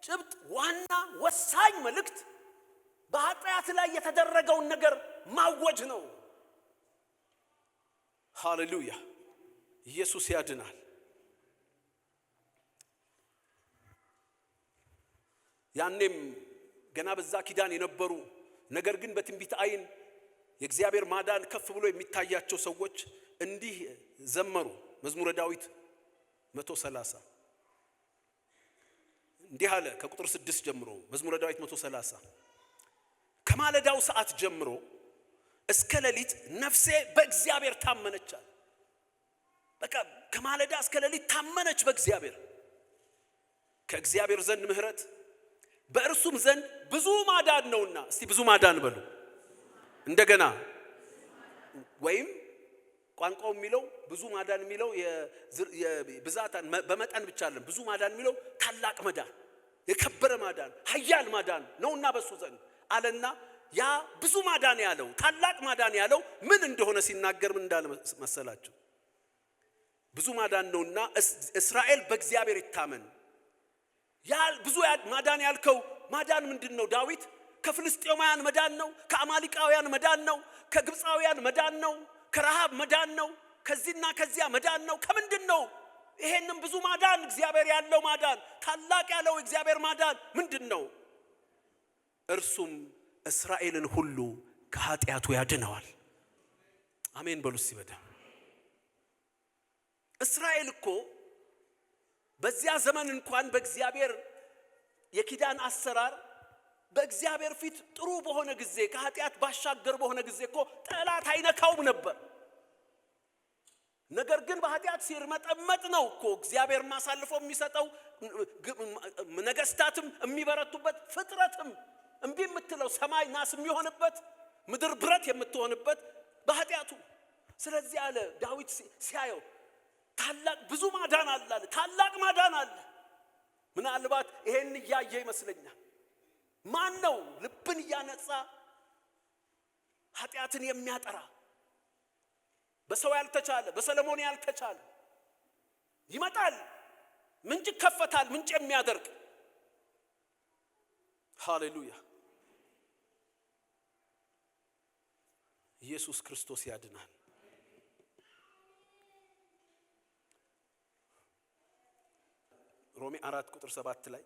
ጭብጥ ዋና ወሳኝ መልእክት በኃጢአት ላይ የተደረገውን ነገር ማወጅ ነው። ሃሌሉያ ኢየሱስ ያድናል። ያኔም ገና በዛ ኪዳን የነበሩ ነገር ግን በትንቢት አይን የእግዚአብሔር ማዳን ከፍ ብሎ የሚታያቸው ሰዎች እንዲህ ዘመሩ። መዝሙረ ዳዊት 130 እንዲህ አለ። ከቁጥር 6 ጀምሮ መዝሙረ ዳዊት 130 ከማለዳው ሰዓት ጀምሮ እስከ ሌሊት ነፍሴ በእግዚአብሔር ታመነች። በቃ ከማለዳ እስከ ሌሊት ታመነች በእግዚአብሔር። ከእግዚአብሔር ዘንድ ምሕረት በእርሱም ዘንድ ብዙ ማዳን ነውና። እስቲ ብዙ ማዳን በሉ እንደገና። ወይም ቋንቋው የሚለው ብዙ ማዳን የሚለው የብዛት በመጠን ብቻ አይደለም። ብዙ ማዳን የሚለው ታላቅ መዳን፣ የከበረ ማዳን፣ ኃያል ማዳን ነውና በሱ ዘንድ አለና ያ ብዙ ማዳን ያለው ታላቅ ማዳን ያለው ምን እንደሆነ ሲናገር ምን እንዳለ መሰላችሁ? ብዙ ማዳን ነውና እስራኤል በእግዚአብሔር ይታመን። ያ ብዙ ማዳን ያልከው ማዳን ምንድነው? ዳዊት ከፍልስጤማውያን መዳን ነው፣ ከአማሊቃውያን መዳን ነው፣ ከግብፃውያን መዳን ነው፣ ከረሃብ መዳን ነው፣ ከዚህና ከዚያ መዳን ነው። ከምንድነው? ይሄንን ብዙ ማዳን እግዚአብሔር ያለው ማዳን ታላቅ ያለው እግዚአብሔር ማዳን ምንድነው? እርሱም እስራኤልን ሁሉ ከኃጢአቱ ያድነዋል። አሜን በሉ እስቲ በደም። እስራኤል እኮ በዚያ ዘመን እንኳን በእግዚአብሔር የኪዳን አሰራር በእግዚአብሔር ፊት ጥሩ በሆነ ጊዜ ከኃጢአት ባሻገር በሆነ ጊዜ እኮ ጠላት አይነካውም ነበር። ነገር ግን በኃጢአት ሲርመጠመጥ ነው እኮ እግዚአብሔር ማሳልፎ የሚሰጠው። ነገስታትም የሚበረቱበት፣ ፍጥረትም እምቢ የምትለው ሰማይ ናስ የሚሆንበት፣ ምድር ብረት የምትሆንበት በኃጢአቱ። ስለዚህ አለ ዳዊት ሲያየው ታላቅ ብዙ ማዳን አለ፣ ታላቅ ማዳን አለ። ምናልባት ይሄን እያየ ይመስለኛል ማን ነው ልብን እያነጻ ኃጢአትን የሚያጠራ? በሰው ያልተቻለ፣ በሰለሞን ያልተቻለ ይመጣል። ምንጭ ይከፈታል፣ ምንጭ የሚያደርግ። ሃሌሉያ! ኢየሱስ ክርስቶስ ያድናል። ሮሜ 4:7 ላይ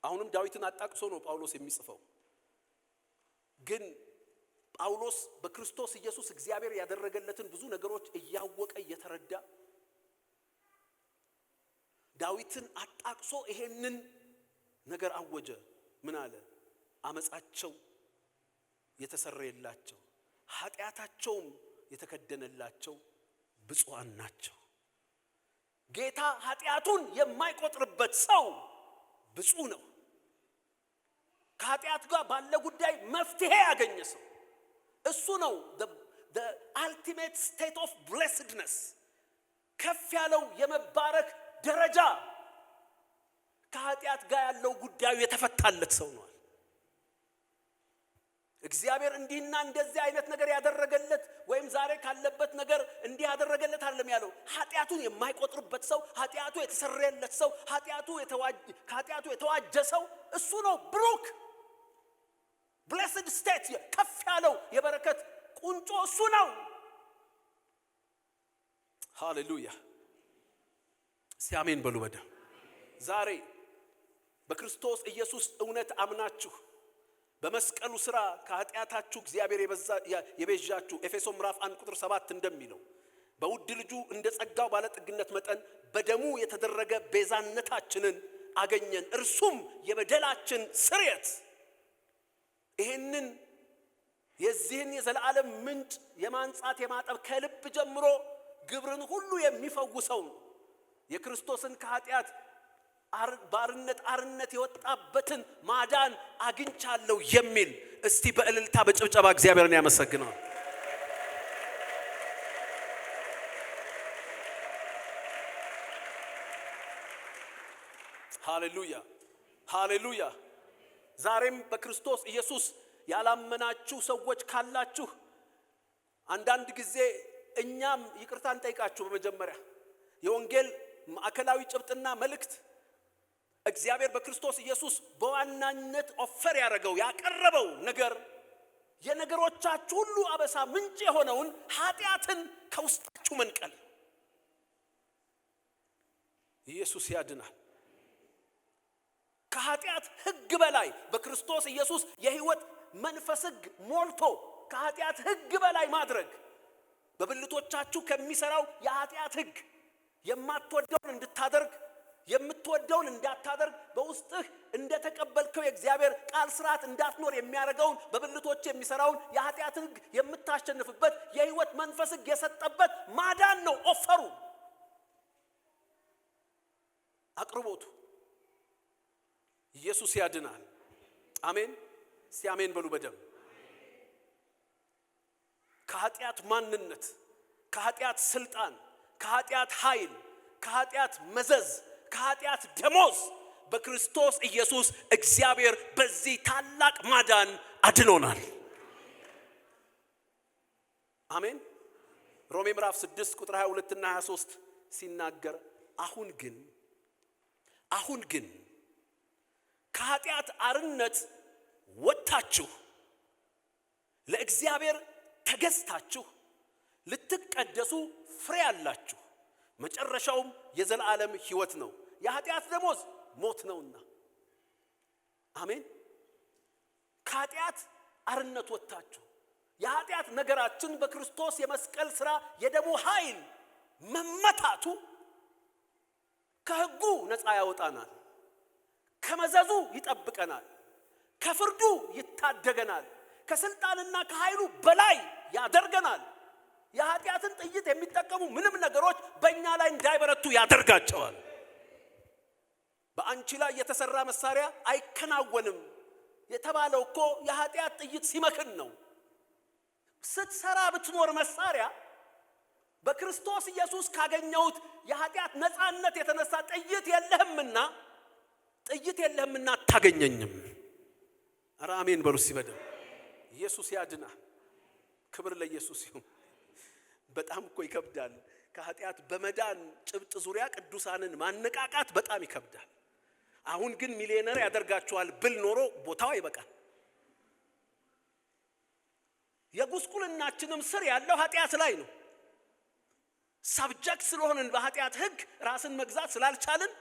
አሁንም ዳዊትን አጣቅሶ ነው ጳውሎስ የሚጽፈው። ግን ጳውሎስ በክርስቶስ ኢየሱስ እግዚአብሔር ያደረገለትን ብዙ ነገሮች እያወቀ እየተረዳ ዳዊትን አጣቅሶ ይሄንን ነገር አወጀ። ምን አለ? አመጻቸው የተሰረየላቸው ኃጢአታቸውም የተከደነላቸው ብፁዓን ናቸው። ጌታ ኃጢአቱን የማይቆጥርበት ሰው ብፁዕ ነው። ከኃጢአት ጋር ባለ ጉዳይ መፍትሄ ያገኘ ሰው እሱ ነው the ultimate state of blessedness። ከፍ ያለው የመባረክ ደረጃ ከኃጢአት ጋር ያለው ጉዳዩ የተፈታለት ሰው ነው። እግዚአብሔር እንዲህና እንደዚህ አይነት ነገር ያደረገለት ወይም ዛሬ ካለበት ነገር እንዲህ ያደረገለት አይደለም ያለው። ኃጢአቱን የማይቆጥርበት ሰው፣ ኃጢአቱ የተሰረየለት ሰው፣ ከኃጢአቱ የተዋጀ ሰው እሱ ነው ብሩክ blessed state። ከፍ ያለው የበረከት ቁንጮ እሱ ነው። ሃሌሉያ! ሲያሜን በሉ በደም። ዛሬ በክርስቶስ ኢየሱስ እውነት አምናችሁ በመስቀሉ ሥራ ከኃጢአታችሁ እግዚአብሔር የቤዣችሁ ኤፌሶን ምዕራፍ 1:7 እንደሚለው በውድ ልጁ እንደ ጸጋው ባለጠግነት መጠን በደሙ የተደረገ ቤዛነታችንን አገኘን፣ እርሱም የበደላችን ስርየት። ይሄንን የዚህን የዘላለም ምንጭ የማንጻት የማጠብ ከልብ ጀምሮ ግብርን ሁሉ የሚፈውሰው የክርስቶስን ከኃጢአት ባርነት አርነት የወጣበትን ማዳን አግኝቻለሁ የሚል እስቲ በእልልታ በጭብጨባ እግዚአብሔርን ያመሰግነው። ሃሌሉያ ሃሌሉያ! ዛሬም በክርስቶስ ኢየሱስ ያላመናችሁ ሰዎች ካላችሁ አንዳንድ ጊዜ እኛም ይቅርታ እንጠይቃችሁ። በመጀመሪያ የወንጌል ማዕከላዊ ጭብጥና መልእክት እግዚአብሔር በክርስቶስ ኢየሱስ በዋናነት ኦፈር ያቀረበው ነገር የነገሮቻችሁ ሁሉ አበሳ ምንጭ የሆነውን ኃጢአትን ከውስጣችሁ መንቀል። ኢየሱስ ያድናል። ከኃጢአት ሕግ በላይ በክርስቶስ ኢየሱስ የሕይወት መንፈስ ሕግ ሞልቶ ከኃጢአት ሕግ በላይ ማድረግ በብልቶቻችሁ ከሚሰራው የኃጢአት ሕግ የማትወደውን እንድታደርግ የምትወደውን እንዳታደርግ በውስጥህ እንደተቀበልከው የእግዚአብሔር ቃል ሥርዓት እንዳትኖር የሚያደርገውን በብልቶች የሚሰራውን የኃጢአት ሕግ የምታሸንፍበት የሕይወት መንፈስ ሕግ የሰጠበት ማዳን ነው ኦፈሩ፣ አቅርቦቱ። ኢየሱስ ያድናል። አሜን። ሲያሜን በሉ በደም። ከኃጢአት ማንነት፣ ከኃጢአት ስልጣን፣ ከኃጢአት ኃይል፣ ከኃጢአት መዘዝ፣ ከኃጢአት ደሞዝ በክርስቶስ ኢየሱስ እግዚአብሔር በዚህ ታላቅ ማዳን አድኖናል። አሜን። ሮሜ ምዕራፍ 6:22 እና 23 ሲናገር አሁን ግን ከኃጢአት አርነት ወጥታችሁ ለእግዚአብሔር ተገዝታችሁ ልትቀደሱ ፍሬ አላችሁ፣ መጨረሻውም የዘላለም ሕይወት ነው። የኃጢአት ደሞዝ ሞት ነውና። አሜን። ከኃጢአት አርነት ወጥታችሁ የኃጢአት ነገራችን በክርስቶስ የመስቀል ሥራ የደሙ ኃይል መመታቱ ከሕጉ ነፃ ያወጣናል፣ ከመዘዙ ይጠብቀናል፣ ከፍርዱ ይታደገናል፣ ከስልጣንና ከኃይሉ በላይ ያደርገናል። የኃጢአትን ጥይት የሚጠቀሙ ምንም ነገሮች በእኛ ላይ እንዳይበረቱ ያደርጋቸዋል። በአንቺ ላይ የተሰራ መሳሪያ አይከናወንም የተባለው እኮ የኃጢአት ጥይት ሲመክን ነው። ስትሰራ ብትኖር መሳሪያ በክርስቶስ ኢየሱስ ካገኘሁት የኃጢአት ነፃነት የተነሳ ጥይት የለህምና አታገኘኝም። ኧረ አሜን በሉ ሲበደም። ኢየሱስ ያድናል። ክብር ለኢየሱስ ይሁን። በጣም እኮ ይከብዳል። ከኃጢአት በመዳን ጭብጥ ዙሪያ ቅዱሳንን ማነቃቃት በጣም ይከብዳል። አሁን ግን ሚሊዮነር ያደርጋቸዋል ብል ኖሮ ቦታው ይበቃል። የጉስቁልናችንም ስር ያለው ኃጢአት ላይ ነው። ሳብጀክት ስለሆንን በኃጢአት ሕግ ራስን መግዛት ስላልቻልን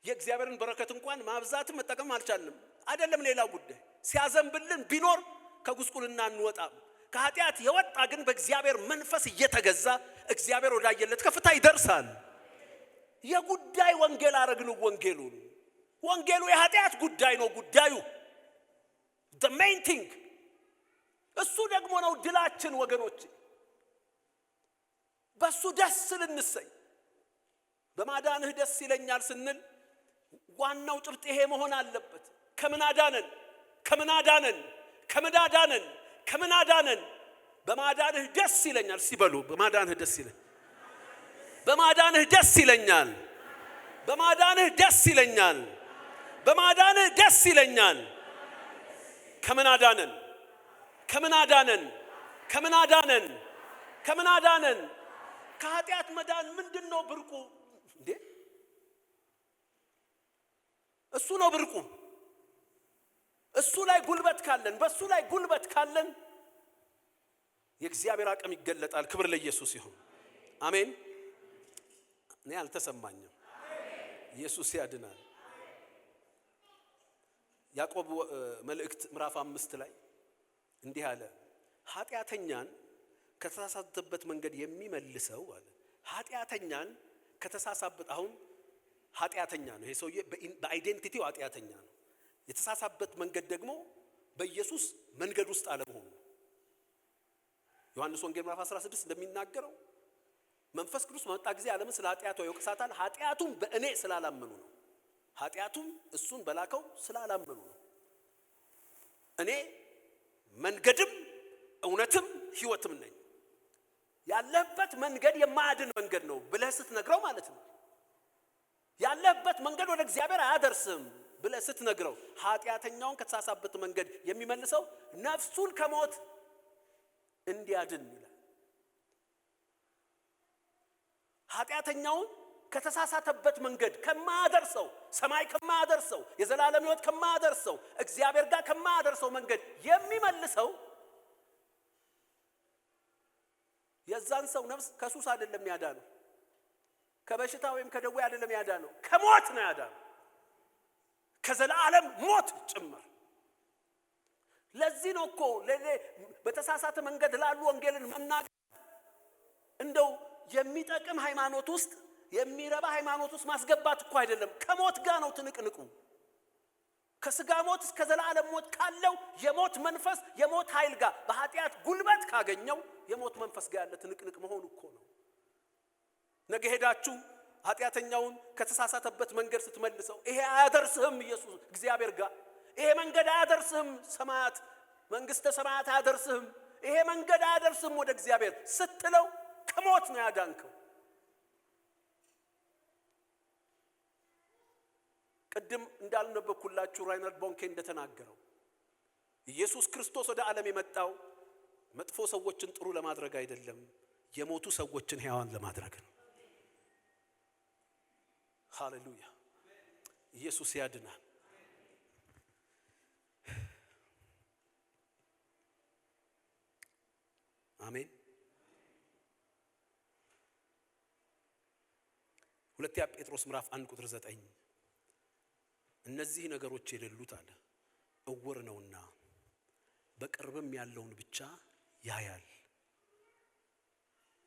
የእግዚአብሔርን በረከት እንኳን ማብዛትም መጠቀም አልቻልንም። አይደለም ሌላው ጉዳይ ሲያዘንብልን ቢኖር ከጉስቁልና እንወጣም። ከኃጢአት የወጣ ግን በእግዚአብሔር መንፈስ እየተገዛ እግዚአብሔር ወዳየለት ከፍታ ይደርሳል። የጉዳይ ወንጌል አረግነው። ወንጌሉ የኃጢአት ጉዳይ ነው። ጉዳዩ the main thing እሱ ደግሞ ነው ድላችን ወገኖች። በሱ ደስ ልንሰኝ በማዳንህ ደስ ይለኛል ስንል ዋናው ጭብጥ ይሄ መሆን አለበት። ከምን አዳነን? በማዳንህ ደስ ይለኛል ሲበሉ በማዳንህ ደስ ይለኛል። በማዳንህ ደስ ይለኛል። በማዳንህ ደስ ይለኛል። በማዳንህ ደስ ይለኛል። ከምን አዳነን? ከኃጢአት መዳን ምንድነው ብርቁ እንዴ? እሱ ነው ብርቁ። እሱ ላይ ጉልበት ካለን፣ በሱ ላይ ጉልበት ካለን የእግዚአብሔር አቅም ይገለጣል። ክብር ለኢየሱስ ይሁን። አሜን። እኔ አልተሰማኝም። ኢየሱስ ያድናል። ያዕቆብ መልእክት ምዕራፍ 5 ላይ እንዲህ አለ፣ ኃጢአተኛን ከተሳሳተበት መንገድ የሚመልሰው አለ። ኃጢአተኛን ከተሳሳበት አሁን ኃጢአተኛ ነው ይሄ ሰውዬ፣ በአይዴንቲቲው ኃጢአተኛ ነው። የተሳሳበት መንገድ ደግሞ በኢየሱስ መንገድ ውስጥ አለመሆኑ። ዮሐንስ ወንጌል ምዕራፍ 16 እንደሚናገረው መንፈስ ቅዱስ በመጣ ጊዜ ዓለምን ስለ ኃጢአቷ ይወቅሳታል፣ ኃጢአቱም በእኔ ስላላመኑ ነው። ኃጢአቱም እሱን በላከው ስላላመኑ ነው። እኔ መንገድም እውነትም ሕይወትም ነኝ። ያለህበት መንገድ የማያድን መንገድ ነው ብለህ ስትነግረው ማለት ነው። ያለህበት መንገድ ወደ እግዚአብሔር አያደርስም ብለህ ስትነግረው ኃጢአተኛውን ከተሳሳበት መንገድ የሚመልሰው ነፍሱን ከሞት እንዲያድን ይላል። ኃጢአተኛውን ከተሳሳተበት መንገድ ከማያደርሰው፣ ሰማይ ከማያደርሰው፣ የዘላለም ሕይወት ከማያደርሰው፣ እግዚአብሔር ጋር ከማያደርሰው መንገድ የሚመልሰው የዛን ሰው ነፍስ ከሱስ አይደለም ያዳነው፣ ከበሽታ ወይም ከደዌ አይደለም ያዳነው፣ ከሞት ነው ያዳነው፣ ከዘላለም ሞት ጭምር። ለዚህ ነው እኮ በተሳሳተ መንገድ ላሉ ወንጌልን መናገር እንደው የሚጠቅም ሃይማኖት ውስጥ የሚረባ ሃይማኖት ውስጥ ማስገባት እኮ አይደለም። ከሞት ጋር ነው ትንቅንቁ። ከስጋ ሞት እስከ ዘላለም ሞት ካለው የሞት መንፈስ የሞት ኃይል ጋር በኃጢአት ጉልበት ካገኘው የሞት መንፈስ ጋር ያለ ትንቅንቅ መሆኑ እኮ ነው። ነገ ሄዳችሁ ኃጢአተኛውን ከተሳሳተበት መንገድ ስትመልሰው ይሄ አያደርስህም ኢየሱስ እግዚአብሔር ጋር፣ ይሄ መንገድ አያደርስህም ሰማያት መንግስተ ሰማያት አያደርስህም፣ ይሄ መንገድ አያደርስህም ወደ እግዚአብሔር ስትለው ከሞት ነው ያዳንከው። ቅድም እንዳልነበብኩላችሁ ራይነርድ ቦንኬ እንደተናገረው ኢየሱስ ክርስቶስ ወደ ዓለም የመጣው መጥፎ ሰዎችን ጥሩ ለማድረግ አይደለም፣ የሞቱ ሰዎችን ሕያዋን ለማድረግ ነው። ሃሌሉያ! ኢየሱስ ያድናል። አሜን። ሁለተኛ ጴጥሮስ ምዕራፍ 1 ቁጥር 9 እነዚህ ነገሮች የሌሉት አለ እውር ነውና በቅርብም ያለውን ብቻ ያያል።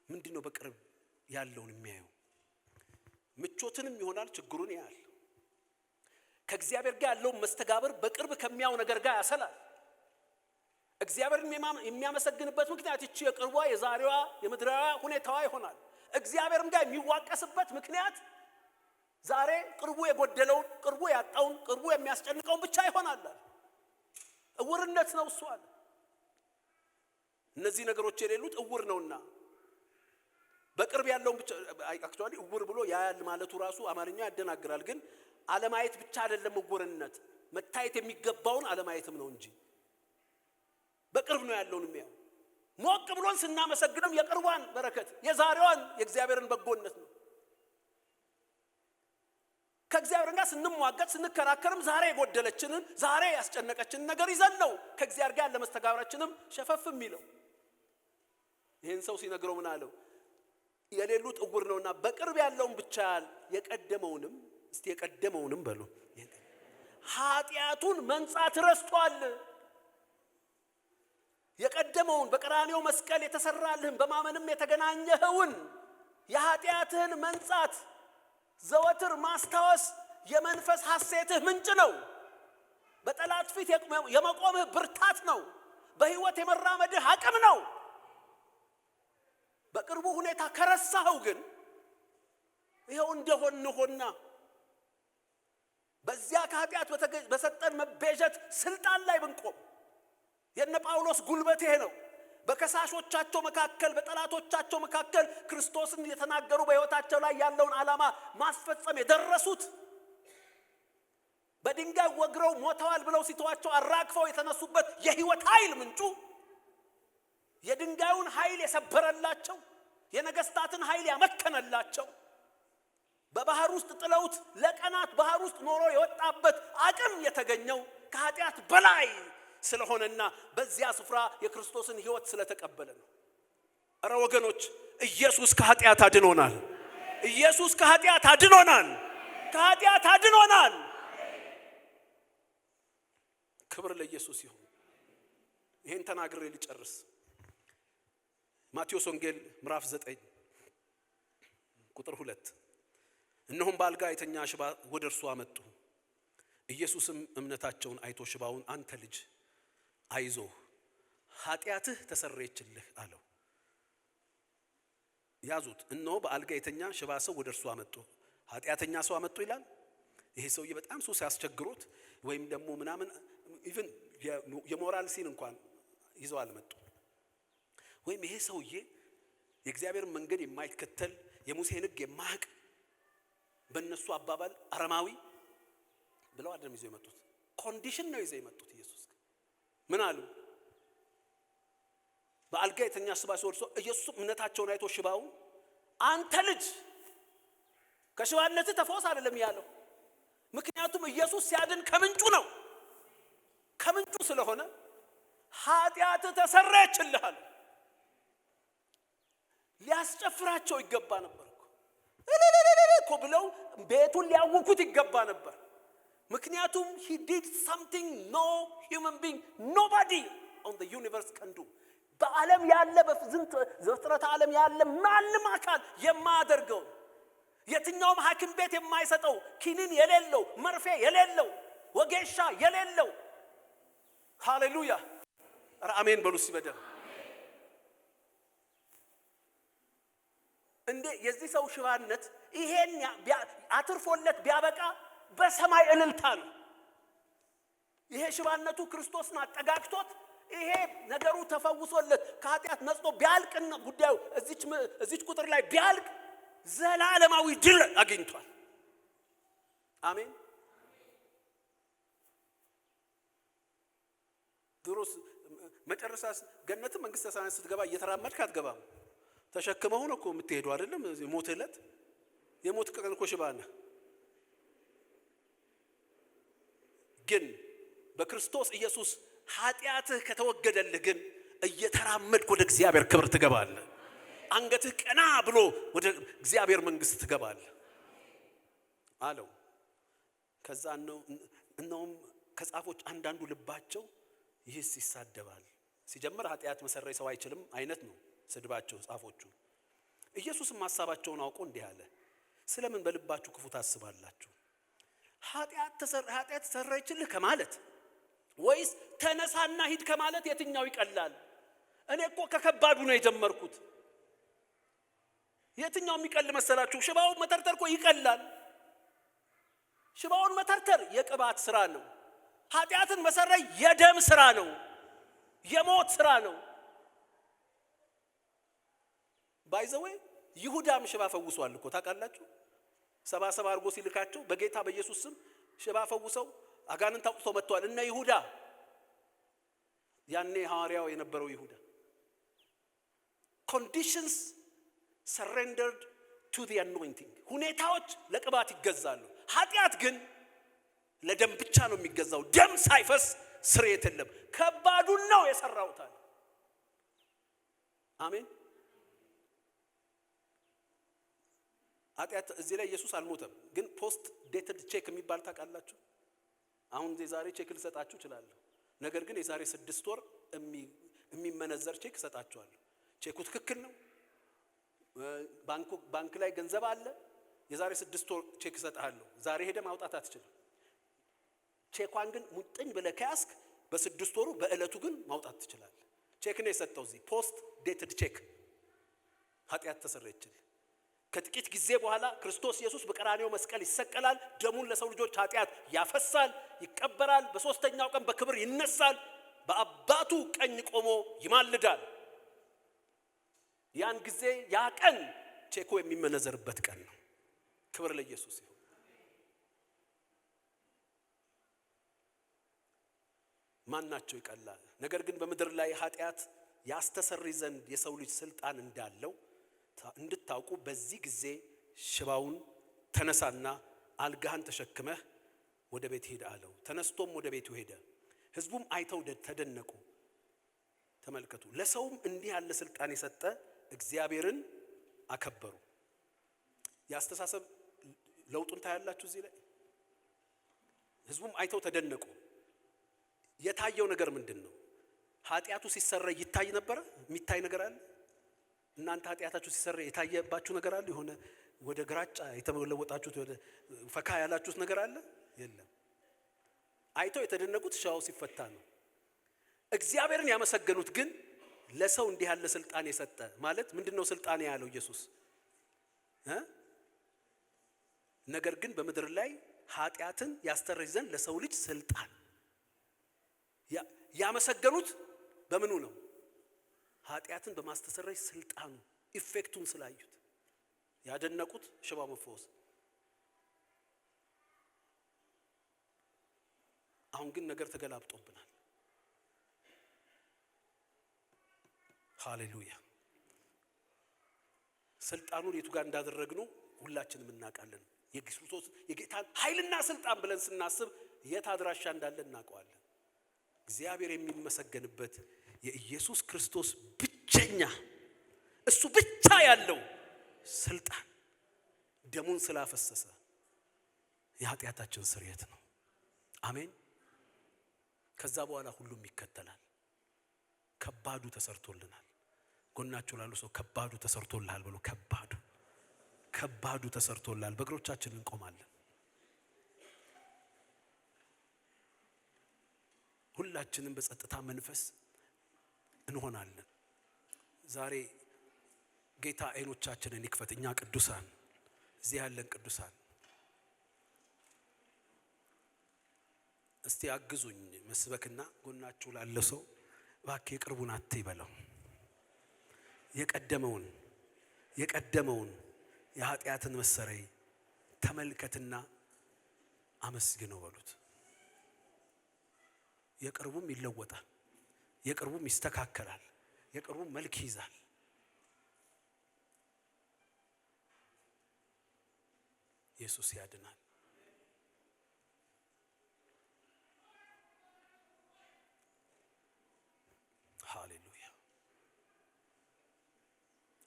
ምንድነው በቅርብ ያለውን የሚያየው? ምቾትንም ይሆናል ችግሩን ያያል። ከእግዚአብሔር ጋር ያለው መስተጋብር በቅርብ ከሚያው ነገር ጋር ያሰላል። እግዚአብሔርን የሚያመሰግንበት ምክንያት እቺ የቅርቧ የዛሬዋ የምድራዋ ሁኔታዋ ይሆናል። እግዚአብሔርም ጋር የሚዋቀስበት ምክንያት ዛሬ ቅርቡ የጎደለውን፣ ቅርቡ ያጣውን፣ ቅርቡ የሚያስጨንቀውን ብቻ ይሆናል። እውርነት ነው እሱ አለ። እነዚህ ነገሮች የሌሉት እውር ነውና በቅርብ ያለውን ብቻ አክቹአሊ እውር ብሎ ያያል ማለቱ ራሱ አማርኛው ያደናግራል። ግን አለማየት ብቻ አይደለም እውርነት፣ መታየት የሚገባውን አለማየትም ነው እንጂ በቅርብ ነው ያለውን የሚያው። ሞቅ ብሎን ስናመሰግንም የቅርቧን በረከት የዛሬዋን የእግዚአብሔርን በጎነት ነው። ከእግዚአብሔር ጋር ስንሟገት ስንከራከርም ዛሬ የጎደለችንን ዛሬ ያስጨነቀችንን ነገር ይዘን ነው ከእግዚአብሔር ጋር ለመስተጋብራችንም ሸፈፍ የሚለው። ይህን ሰው ሲነግረው ምን አለው? የሌሉት እውር ነውና በቅርብ ያለውን ብቻ የቀደመውንም፣ እስቲ የቀደመውንም በሉ፣ ኃጢአቱን መንጻት ረስቷል። የቀደመውን በቀራንዮ መስቀል የተሰራልህን በማመንም የተገናኘኸውን የኃጢአትህን መንጻት ዘወትር ማስታወስ የመንፈስ ሐሴትህ ምንጭ ነው። በጠላት ፊት የመቆምህ ብርታት ነው። በሕይወት የመራመድህ አቅም ነው። በቅርቡ ሁኔታ ከረሳኸው ግን ይኸው እንደሆንና በዚያ ከኃጢአት በሰጠን መቤዠት ስልጣን ላይ ብንቆም የነ ጳውሎስ ጉልበት ይሄ ነው። በከሳሾቻቸው መካከል በጠላቶቻቸው መካከል ክርስቶስን የተናገሩ በሕይወታቸው ላይ ያለውን ዓላማ ማስፈጸም የደረሱት በድንጋይ ወግረው ሞተዋል ብለው ሲተዋቸው አራግፈው የተነሱበት የሕይወት ኃይል ምንጩ የድንጋዩን ኃይል የሰበረላቸው የነገስታትን ኃይል ያመከነላቸው በባህር ውስጥ ጥለውት ለቀናት ባህር ውስጥ ኖሮ የወጣበት አቅም የተገኘው ከኃጢአት በላይ ስለሆነና በዚያ ስፍራ የክርስቶስን ሕይወት ስለተቀበለ ነው። እረ ወገኖች ኢየሱስ ከኃጢአት አድኖናል። ኢየሱስ ከኃጢአት አድኖናል። ከኃጢአት አድኖናል። ክብር ለኢየሱስ ይሁን። ይሄን ተናግሬ ልጨርስ። ማቴዎስ ወንጌል ምዕራፍ 9 ቁጥር 2 እነሆም በአልጋ የተኛ ሽባ ወደ እርሱ አመጡ። ኢየሱስም እምነታቸውን አይቶ ሽባውን አንተ ልጅ አይዞህ ኃጢአትህ ተሰረየችልህ አለው። ያዙት። እነሆ በአልጋ የተኛ ሽባ ሰው ወደ እርሱ አመጡ። ኃጢአተኛ ሰው አመጡ ይላል። ይሄ ሰውዬ በጣም ሱስ ያስቸግሮት ወይም ደግሞ ምናምን ኢቭን የሞራል ሲን እንኳን ይዘው አልመጡ። ወይም ይሄ ሰውዬ የእግዚአብሔር መንገድ የማይከተል የሙሴን ሕግ የማያውቅ በእነሱ አባባል አረማዊ ብለው አይደለም ይዘው የመጡት። ኮንዲሽን ነው ይዘው የመጡት። ኢየሱስ ምን አሉ? በአልጋ የተኛ ሽባ ሰው ወርሶ ኢየሱስ እምነታቸውን አይቶ ሽባውን አንተ ልጅ ከሽባነትህ ተፈወስ አይደለም ያለው። ምክንያቱም ኢየሱስ ሲያድን ከምንጩ ነው። ከምንጩ ስለሆነ ኃጢአትህ ተሰረየችልህ አለ። ሊያስጨፍራቸው ይገባ ነበር እኮ ብለው ቤቱን ሊያውኩት ይገባ ነበር። ምክንያቱም he did something no human being nobody on the universe can do። በዓለም ያለ በዝንት ዘፍጥረት ዓለም ያለ ማንም አካል የማያደርገው የትኛውም ሐኪም ቤት የማይሰጠው ኪኒን የሌለው መርፌ የሌለው ወጌሻ የሌለው ሃሌሉያ አሜን በሉ ሲበደ እንዴ የዚህ ሰው ሽባነት ይሄን አትርፎለት ቢያበቃ በሰማይ እልልታ ነው። ይሄ ሽባነቱ ክርስቶስን አጠጋግቶት ይሄ ነገሩ ተፈውሶለት ከኃጢአት ነጽቶ ቢያልቅና ጉዳዩ እዚች ቁጥር ላይ ቢያልቅ ዘላለማዊ ድል አግኝቷል። አሜን። ድሮስ መጨረሻስ ገነት መንግስተ ሰማያት ስትገባ እየተራመድክ አትገባም። ተሸክመው ነው እኮ የምትሄደው አይደለም። ሞት ዕለት የሞት ቀን እኮ ሽባ ነህ። ግን በክርስቶስ ኢየሱስ ኃጢአትህ ከተወገደልህ ግን እየተራመድክ ወደ እግዚአብሔር ክብር ትገባለህ። አንገትህ ቀና ብሎ ወደ እግዚአብሔር መንግስት ትገባለህ አለው። ከዛ እነውም ከጻፎች አንዳንዱ ልባቸው ይህስ ይሳደባል። ሲጀምር ኃጢአት መሰረይ ሰው አይችልም አይነት ነው ስድባቸው ጻፎቹ። ኢየሱስም ሐሳባቸውን አውቆ እንዲህ አለ፣ ስለምን በልባችሁ ክፉ ታስባላችሁ? ኃጢአት ተሰረየችልህ ከማለት ወይስ ተነሳና ሂድ ከማለት የትኛው ይቀላል? እኔ እኮ ከከባዱ ነው የጀመርኩት። የትኛው የሚቀል መሰላችሁ? ሽባውን መተርተር እኮ ይቀላል። ሽባውን መተርተር የቅባት ስራ ነው። ኃጢአትን መሰረይ የደም ስራ ነው፣ የሞት ስራ ነው። ባይዘዌ ይሁዳም ሽባ ፈውሷል እኮ ታውቃላችሁ። 70 አድርጎ ሲልካቸው በጌታ በኢየሱስ ስም ሽባ ፈውሰው አጋንንት አውጥተው መጥተዋል እነ ይሁዳ። ያኔ ሐዋርያው የነበረው ይሁዳ። conditions surrendered to the anointing። ሁኔታዎች ለቅባት ይገዛሉ። ኃጢአት ግን ለደም ብቻ ነው የሚገዛው። ደም ሳይፈስ ስርየት የለም። ከባዱን ነው የሰራውታል። አሜን። ኃጢአት እዚህ ላይ ኢየሱስ አልሞተም፣ ግን ፖስት ዴትድ ቼክ የሚባል ታውቃላችሁ። አሁን ዛሬ ቼክ ልሰጣችሁ እችላለሁ፣ ነገር ግን የዛሬ 6 ወር የሚመነዘር ቼክ እሰጣችኋለሁ። ቼኩ ትክክል ነው፣ ባንክ ላይ ገንዘብ አለ። የዛሬ 6 ወር ቼክ እሰጣለሁ። ዛሬ ሄደ ማውጣት አትችልም። ቼኳን ግን ሙጥኝ ብለህ ከያዝክ በ6 ወሩ በእለቱ ግን ማውጣት ትችላለህ። ቼክ ነው የሰጠው እዚህ ፖስት ዴትድ ቼክ። ኃጢአት ተሰረየችልህ። ከጥቂት ጊዜ በኋላ ክርስቶስ ኢየሱስ በቀራንዮ መስቀል ይሰቀላል። ደሙን ለሰው ልጆች ኃጢአት ያፈሳል፣ ይቀበራል። በሶስተኛው ቀን በክብር ይነሳል። በአባቱ ቀኝ ቆሞ ይማልዳል። ያን ጊዜ ያ ቀን ቼኮ የሚመነዘርበት ቀን ነው። ክብር ለኢየሱስ ይሁን። ማናቸው ይቀላል? ነገር ግን በምድር ላይ ኃጢአት ያስተሰርይ ዘንድ የሰው ልጅ ስልጣን እንዳለው እንድታውቁ በዚህ ጊዜ ሽባውን ተነሳና አልጋህን ተሸክመህ ወደ ቤት ሄድ አለው። ተነስቶም ወደ ቤቱ ሄደ። ሕዝቡም አይተው ተደነቁ። ተመልከቱ፣ ለሰውም እንዲህ ያለ ስልጣን የሰጠ እግዚአብሔርን አከበሩ። ያስተሳሰብ ለውጡን ታያላችሁ እዚህ ላይ። ሕዝቡም አይተው ተደነቁ። የታየው ነገር ምንድን ነው? ኃጢአቱ ሲሰረይ ይታይ ነበር። የሚታይ ነገር አለ? እናንተ ኃጢአታችሁ ሲሰረይ የታየባችሁ ነገር አለ? የሆነ ወደ ግራጫ የተለወጣችሁት ወደ ፈካ ያላችሁት ነገር አለ? የለም። አይተው የተደነቁት ሻው ሲፈታ ነው። እግዚአብሔርን ያመሰገኑት ግን ለሰው እንዲህ ያለ ስልጣን የሰጠ ማለት ምንድነው? ስልጣን ያለው ኢየሱስ ነገር ግን በምድር ላይ ኃጢአትን ያስተሰርይ ዘንድ ለሰው ልጅ ስልጣን ያመሰገኑት በምኑ ነው? ኃጢአትን በማስተሰረይ ስልጣኑ ኢፌክቱን ስላዩት ያደነቁት ሽባ መፈወስ። አሁን ግን ነገር ተገላብጦብናል። ሃሌሉያ። ስልጣኑን የቱ ጋር እንዳደረግነው ሁላችንም እናውቃለን። የክርስቶስ የጌታን ኃይልና ስልጣን ብለን ስናስብ የት አድራሻ እንዳለ እናውቀዋለን። እግዚአብሔር የሚመሰገንበት የኢየሱስ ክርስቶስ ብቸኛ እሱ ብቻ ያለው ስልጣን ደሙን ስላፈሰሰ የኃጢአታችን ስርየት ነው። አሜን። ከዛ በኋላ ሁሉም ይከተላል። ከባዱ ተሰርቶልናል። ጎናችሁ ላሉ ሰው ከባዱ ተሰርቶልሃል ብሎ ከባዱ ተሰርቶልሃል። በእግሮቻችን እንቆማለን። ሁላችንም በጸጥታ መንፈስ እንሆናለን። ዛሬ ጌታ አይኖቻችንን ይክፈት። እኛ ቅዱሳን እዚህ ያለን ቅዱሳን እስቲ አግዙኝ መስበክና ጎናችሁ ላለ ሰው እባክህ የቅርቡን አትይበለው። የቀደመውን የኃጢአትን መሰረይ ተመልከትና አመስግነው በሉት። የቅርቡም ይለወጣል፣ የቅርቡም ይስተካከላል፣ የቅርቡም መልክ ይይዛል። ኢየሱስ ያድናል። ሃሌሉያ።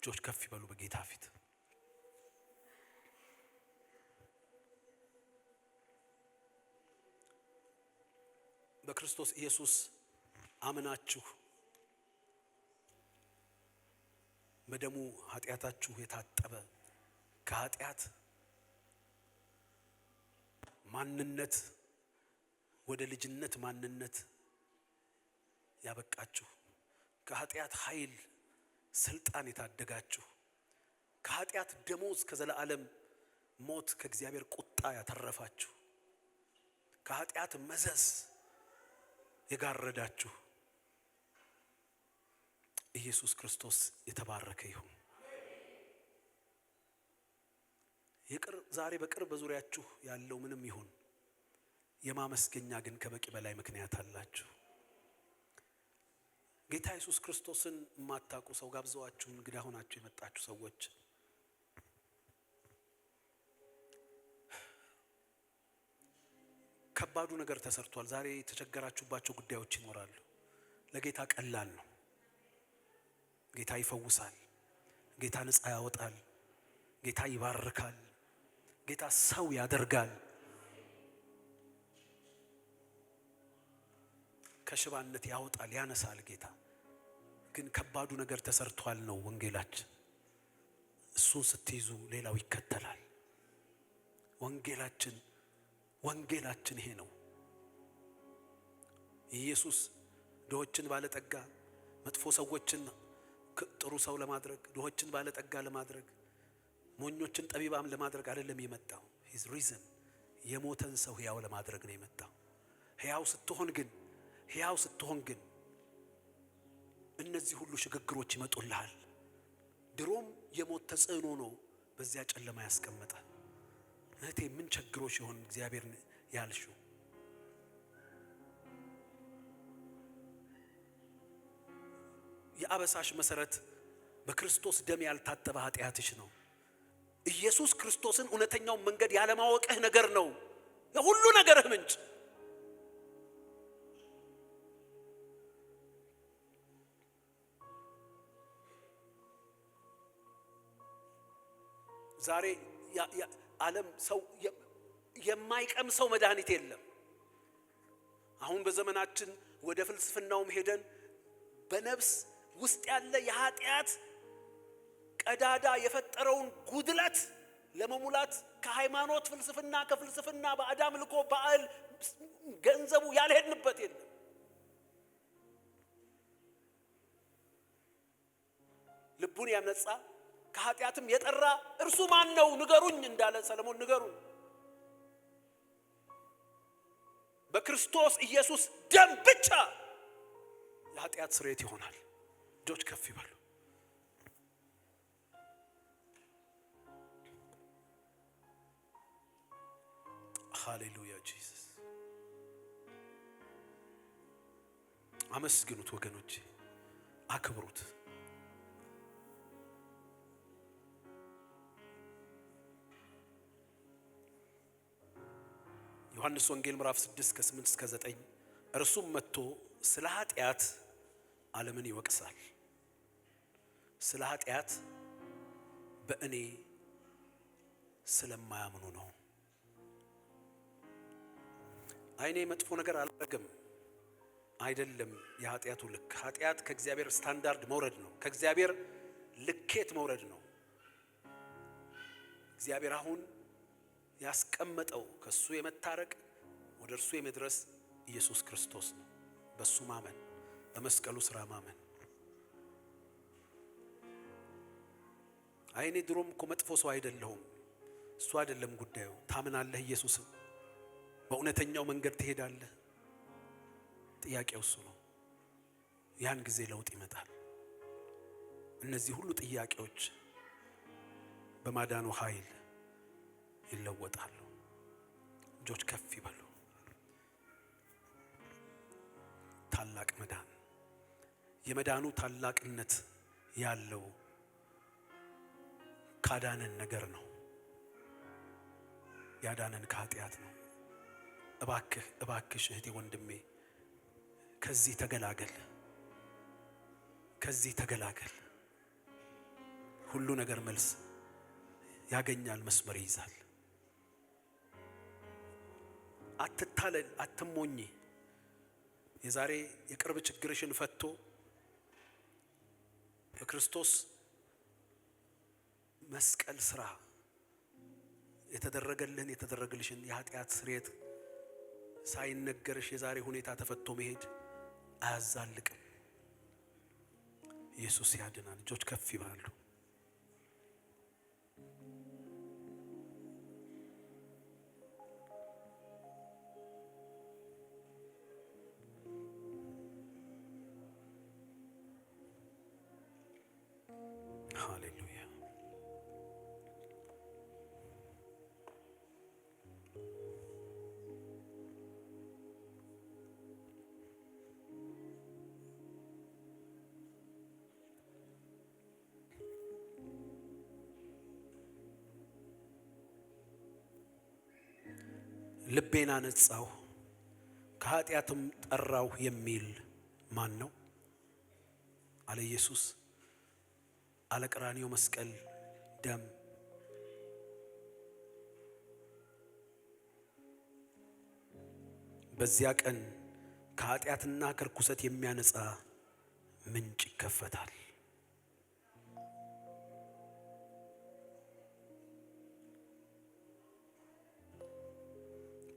እጆች ከፍ ይበሉ በጌታ ፊት። በክርስቶስ ኢየሱስ አምናችሁ በደሙ ኃጢአታችሁ የታጠበ ከኃጢአት ማንነት ወደ ልጅነት ማንነት ያበቃችሁ፣ ከኃጢአት ኃይል ስልጣን የታደጋችሁ፣ ከኃጢአት ደሞዝ ከዘላለም ሞት ከእግዚአብሔር ቁጣ ያተረፋችሁ፣ ከኃጢአት መዘዝ የጋረዳችሁ ኢየሱስ ክርስቶስ የተባረከ ይሁን። ዛሬ በቅርብ በዙሪያችሁ ያለው ምንም ይሁን የማመስገኛ ግን ከበቂ በላይ ምክንያት አላችሁ። ጌታ ኢየሱስ ክርስቶስን የማታውቁ ሰው ጋብዘዋችሁ እንግዳ ሆናችሁ የመጣችሁ ሰዎች ከባዱ ነገር ተሰርቷል። ዛሬ የተቸገራችሁባቸው ጉዳዮች ይኖራሉ። ለጌታ ቀላል ነው። ጌታ ይፈውሳል። ጌታ ነፃ ያወጣል። ጌታ ይባርካል። ጌታ ሰው ያደርጋል። ከሽባነት ያወጣል፣ ያነሳል። ጌታ ግን ከባዱ ነገር ተሰርቷል ነው ወንጌላችን። እሱን ስትይዙ ሌላው ይከተላል። ወንጌላችን ይሄ ነው። ኢየሱስ ድሆችን ባለጠጋ፣ መጥፎ ሰዎችን ጥሩ ሰው ለማድረግ፣ ድሆችን ባለጠጋ ለማድረግ፣ ሞኞችን ጠቢባም ለማድረግ አይደለም የመጣው። ሂዝ ሪዝን የሞተን ሰው ሕያው ለማድረግ ነው የመጣው። ሕያው ስትሆን ግን እነዚህ ሁሉ ሽግግሮች ይመጡልሃል። ድሮም የሞት ተጽዕኖ ነው በዚያ ጨለማ ያስቀመጠ። እህቴ ምን ቸግሮሽ ይሆን እግዚአብሔር ያልሽው? የአበሳሽ መሰረት በክርስቶስ ደም ያልታጠበ ኃጢአትሽ ነው። ኢየሱስ ክርስቶስን እውነተኛው መንገድ ያለማወቅህ ነገር ነው የሁሉ ነገርህ ምንጭ። ዛሬ ዓለም ሰው የማይቀምሰው መድኃኒት የለም። አሁን በዘመናችን ወደ ፍልስፍናውም ሄደን በነፍስ ውስጥ ያለ የኃጢአት ቀዳዳ የፈጠረውን ጉድለት ለመሙላት ከሃይማኖት ፍልስፍና፣ ከፍልስፍና በአዳም ልኮ በዓል ገንዘቡ ያልሄድንበት የለም። ልቡን ያነጻ ከኃጢአትም የጠራ እርሱ ማን ነው ንገሩኝ እንዳለ ሰለሞን ንገሩኝ። በክርስቶስ ኢየሱስ ደም ብቻ የኃጢአት ስርየት ይሆናል። እጆች ከፍ ይበሉ። ሃሌሉያ ጂሰስ። አመስግኑት ወገኖቼ፣ አክብሩት። ዮሐንስ ወንጌል ምዕራፍ 6 ከ8 እስከ 9 እርሱም መጥቶ ስለ ኃጢአት ዓለምን ይወቅሳል፣ ስለ ኃጢአት በእኔ ስለማያምኑ ነው። አይኔ መጥፎ ነገር አላደረገም አይደለም። የኃጢአቱ ልክ ኃጢአት ከእግዚአብሔር ስታንዳርድ መውረድ ነው። ከእግዚአብሔር ልኬት መውረድ ነው። እግዚአብሔር አሁን ያስቀመጠው ከሱ የመታረቅ ወደ እርሱ የመድረስ ኢየሱስ ክርስቶስ ነው። በሱ ማመን፣ በመስቀሉ ስራ ማመን። አይኔ ድሮም እኮ መጥፎ ሰው አይደለሁም፣ እሱ አይደለም ጉዳዩ። ታምናለህ ኢየሱስን፣ በእውነተኛው መንገድ ትሄዳለህ። ጥያቄው እሱ ነው። ያን ጊዜ ለውጥ ይመጣል። እነዚህ ሁሉ ጥያቄዎች በማዳኑ ኃይል ይለወጣሉ። እጆች ከፍ ይበሉ። ታላቅ መዳን፣ የመዳኑ ታላቅነት ያለው ካዳነን ነገር ነው። ያዳነን ከኃጢአት ነው። እባክሽ እህቴ ወንድሜ ከዚህ ተገላገል። ሁሉ ነገር መልስ ያገኛል፣ መስመር ይይዛል። አትታለል፣ አትሞኝ። የዛሬ የቅርብ ችግርሽን ፈቶ በክርስቶስ መስቀል ስራ የተደረገልሽን የኃጢአት ስርየት ሳይነገርሽ የዛሬ ሁኔታ ተፈቶ መሄድ አያዛልቅም። ኢየሱስ ያድናል። እጆች ከፍ ይበሉ። ሃሌሉያ። ልቤን አነጻው ከኃጢአትም ጠራው የሚል ማን ነው? አለ ኢየሱስ። አለ ቀራንዮ መስቀል ደም በዚያ ቀን ከኃጢአትና ከርኩሰት የሚያነጻ ምንጭ ይከፈታል።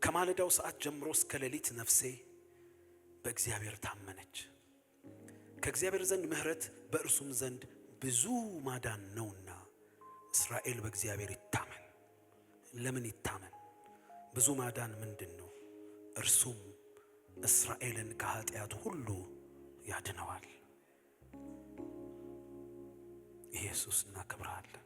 ከማለዳው ሰዓት ጀምሮ እስከ ሌሊት ነፍሴ በእግዚአብሔር ታመነች። ከእግዚአብሔር ዘንድ ምሕረት በእርሱም ዘንድ ብዙ ማዳን ነውና እስራኤል በእግዚአብሔር ይታመን። ለምን ይታመን? ብዙ ማዳን ምንድን ነው? እርሱም እስራኤልን ከኃጢአቱ ሁሉ ያድነዋል። ኢየሱስ እናከብርሃለን።